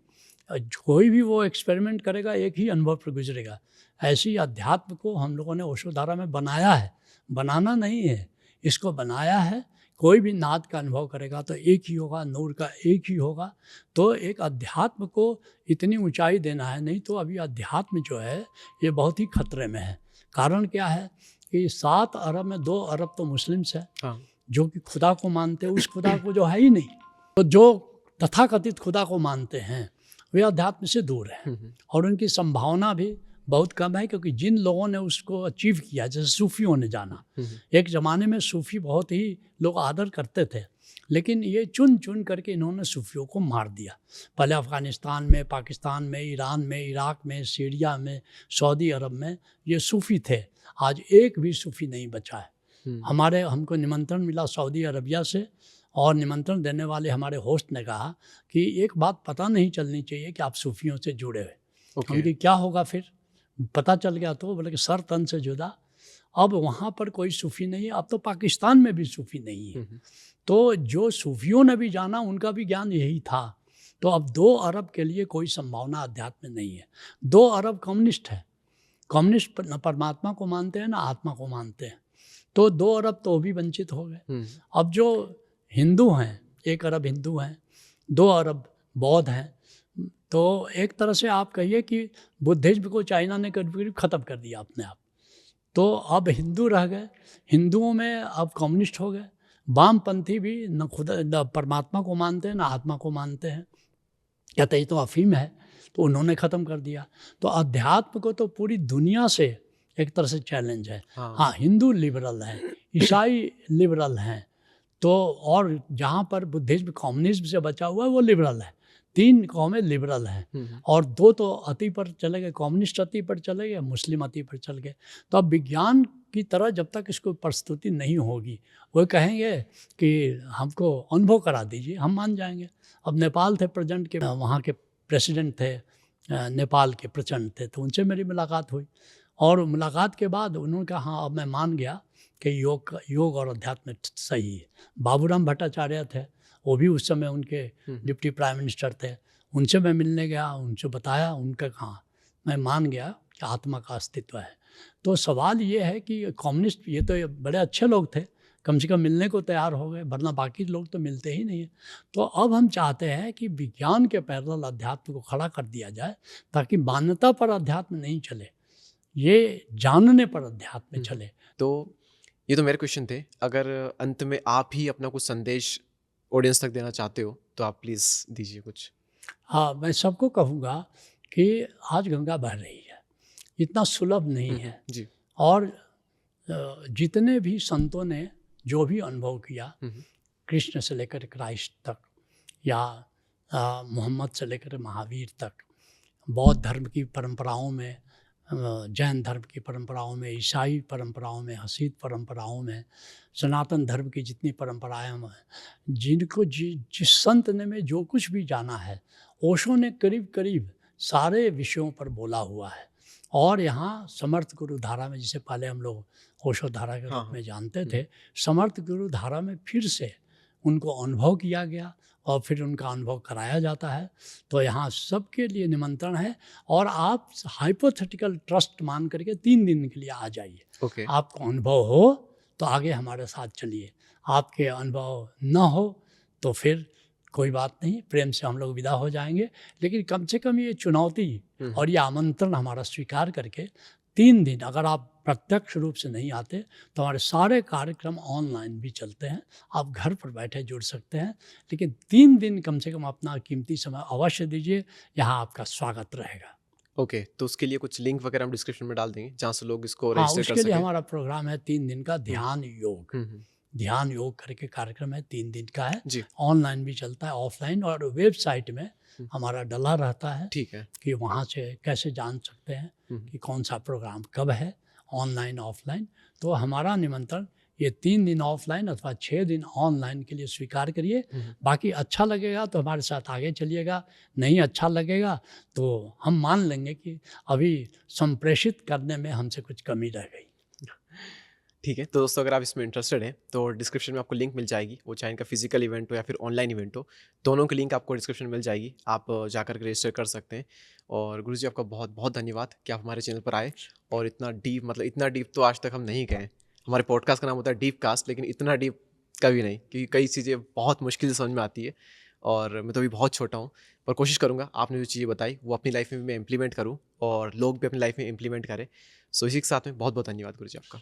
कोई भी वो एक्सपेरिमेंट करेगा एक ही अनुभव पर गुजरेगा। ऐसी अध्यात्म को हम लोगों ने ओशोधारा में बनाया है, बनाना नहीं है, इसको बनाया है। कोई भी नाद का अनुभव करेगा तो एक ही होगा, नूर का एक ही होगा। तो एक अध्यात्म को इतनी ऊंचाई देना है, नहीं तो अभी अध्यात्म जो है ये बहुत ही खतरे में है। कारण क्या है कि 7 अरब में 2 अरब तो मुस्लिम्स हैं, जो कि खुदा को मानते हैं, उस खुदा को जो है ही नहीं। तो जो तथाकथित खुदा को मानते हैं वे अध्यात्म से दूर हैं, और उनकी संभावना भी बहुत कम है, क्योंकि जिन लोगों ने उसको अचीव किया, जैसे सूफियों ने जाना, एक ज़माने में सूफी बहुत ही लोग आदर करते थे, लेकिन ये चुन चुन करके इन्होंने सूफियों को मार दिया। पहले अफ़गानिस्तान में, पाकिस्तान में, ईरान में, इराक में, सीरिया में, सऊदी अरब में ये सूफी थे। आज एक भी सूफी नहीं बचा है। हमको निमंत्रण मिला सऊदी अरबिया से, और निमंत्रण देने वाले हमारे होस्ट ने कहा कि एक बात पता नहीं चलनी चाहिए कि आप सूफियों से जुड़े हुए। उनकी क्या होगा फिर? पता चल गया तो बोले कि सर तन से जुदा। अब वहाँ पर कोई सूफ़ी नहीं है, अब तो पाकिस्तान में भी सूफ़ी नहीं है। तो जो सूफियों ने भी जाना उनका भी ज्ञान यही था। तो अब 2 अरब के लिए कोई संभावना अध्यात्म में नहीं है। 2 अरब कम्युनिस्ट है, कम्युनिस्ट न परमात्मा को मानते हैं ना आत्मा को मानते हैं। तो 2 अरब तो भी वंचित हो गए। अब जो हिंदू हैं, 1 अरब हिंदू हैं, 2 अरब बौद्ध हैं, तो एक तरह से आप कहिए कि बुद्धिज्म को चाइना ने करीब ख़त्म कर दिया अपने आप। तो अब हिंदू रह गए, हिंदुओं में अब कम्युनिस्ट हो गए, वामपंथी भी न खुदा न परमात्मा को मानते हैं, न आत्मा को मानते हैं, कहते ये तो अफीम है, तो उन्होंने ख़त्म कर दिया। तो अध्यात्म को तो पूरी दुनिया से एक तरह से चैलेंज है। हाँ, हिंदू लिबरल हैं, ईसाई लिबरल हैं, तो और जहाँ पर बुद्धिज्म कम्युनिज्म से बचा हुआ है वो लिबरल है। 3 कौमें लिबरल हैं और 2 तो अति पर चले गए, कम्युनिस्ट अति पर चले गए, मुस्लिम अति पर चल गए। तो अब विज्ञान की तरह जब तक इसको प्रस्तुति नहीं होगी, वो कहेंगे कि हमको अनुभव करा दीजिए, हम मान जाएंगे। अब नेपाल थे प्रेजेंट के, वहाँ के प्रेसिडेंट थे नेपाल के, प्रचंड थे, तो उनसे मेरी मुलाकात हुई और मुलाकात के बाद उन्होंने कहा हाँ अब मैं मान गया कि योग और अध्यात्म सही है। बाबूराम भट्टाचार्य थे, वो भी उस समय उनके डिप्टी प्राइम मिनिस्टर थे, उनसे मैं मिलने गया, उनसे बताया, उनका कहा मैं मान गया कि आत्मा का अस्तित्व है। तो सवाल ये है कि कम्युनिस्ट ये तो बड़े अच्छे लोग थे, कम से कम मिलने को तैयार हो गए, वरना बाकी लोग तो मिलते ही नहीं है। तो अब हम चाहते हैं कि विज्ञान के पैरेलल अध्यात्म को खड़ा कर दिया जाए, ताकि मान्यता पर अध्यात्म नहीं चले, ये जानने पर अध्यात्म चले। तो ये तो मेरे क्वेश्चन थे। अगर अंत में आप ही अपना कुछ संदेश ऑडियंस तक देना चाहते हो तो आप प्लीज़ दीजिए कुछ। हाँ, मैं सबको कहूँगा कि आज गंगा बह रही है, इतना सुलभ नहीं है जी। और जितने भी संतों ने जो भी अनुभव किया, कृष्ण से लेकर क्राइस्ट तक या मोहम्मद से लेकर महावीर तक, बौद्ध धर्म की परंपराओं में, जैन धर्म की परंपराओं में, ईसाई परंपराओं में, हसीद परंपराओं में, सनातन धर्म की जितनी परंपराएं हैं, जिनको जिस संत ने में जो कुछ भी जाना है, ओशो ने करीब करीब सारे विषयों पर बोला हुआ है। और यहाँ समर्थ गुरु धारा में, जिसे पहले हम लोग ओशो धारा के रूप में जानते थे, समर्थ गुरु धारा में फिर से उनको अनुभव किया गया और फिर उनका अनुभव कराया जाता है। तो यहाँ सबके लिए निमंत्रण है और आप हाइपोथेटिकल ट्रस्ट मान करके 3 दिन के लिए आ जाइए। आपको अनुभव हो तो आगे हमारे साथ चलिए, आपके अनुभव न हो तो फिर कोई बात नहीं, प्रेम से हम लोग विदा हो जाएंगे। लेकिन कम से कम ये चुनौती और ये आमंत्रण हमारा स्वीकार करके 3 दिन, अगर आप प्रत्यक्ष रूप से नहीं आते तो हमारे सारे कार्यक्रम ऑनलाइन भी चलते हैं, आप घर पर बैठे जुड़ सकते हैं। लेकिन 3 दिन कम से कम अपना कीमती समय अवश्य दीजिए, यहाँ आपका स्वागत रहेगा। ओके, तो उसके लिए कुछ लिंक वगैरह हम डिस्क्रिप्शन में डाल देंगे जहाँ से लोग इसको हाँ, रजिस्टर कर उसके लिए सकें। हमारा प्रोग्राम है 3 दिन का ध्यान योग। ध्यान योग करके कार्यक्रम है, 3 दिन का है, ऑनलाइन भी चलता है, ऑफलाइन, और वेबसाइट में हमारा डला रहता है। ठीक है कि वहाँ से कैसे जान सकते हैं कि कौन सा प्रोग्राम कब है, ऑनलाइन ऑफलाइन। तो हमारा निमंत्रण ये 3 दिन ऑफलाइन अथवा 6 दिन ऑनलाइन के लिए स्वीकार करिए। बाकी अच्छा लगेगा तो हमारे साथ आगे चलिएगा, नहीं अच्छा लगेगा तो हम मान लेंगे कि अभी संप्रेषित करने में हमसे कुछ कमी रह गई। ठीक है। तो दोस्तों, अगर आप इसमें इंटरेस्टेड हैं तो डिस्क्रिप्शन में आपको लिंक मिल जाएगी, वो चाहे इनका फिजिकल इवेंट हो या फिर ऑनलाइन इवेंट हो, दोनों की लिंक आपको डिस्क्रिप्शन में मिल जाएगी, आप जाकर के रजिस्टर कर सकते हैं। और गुरुजी, आपका बहुत बहुत धन्यवाद कि आप हमारे चैनल पर आए और इतना डीप, मतलब इतना डीप तो आज तक हम नहीं गए। हमारे पॉडकास्ट का नाम होता है डीप कास्ट, लेकिन इतना डीप कभी नहीं, क्योंकि कई चीज़ें बहुत मुश्किल से समझ में आती है और मैं तो अभी बहुत छोटा हूँ, पर कोशिश करूँगा आपने जो चीज़ें बताई वो अपनी लाइफ में मैं इम्प्लीमेंट करूँ और लोग भी अपनी लाइफ में इम्प्लीमेंट करें। सो इसी के साथ में बहुत बहुत धन्यवाद गुरुजी आपका।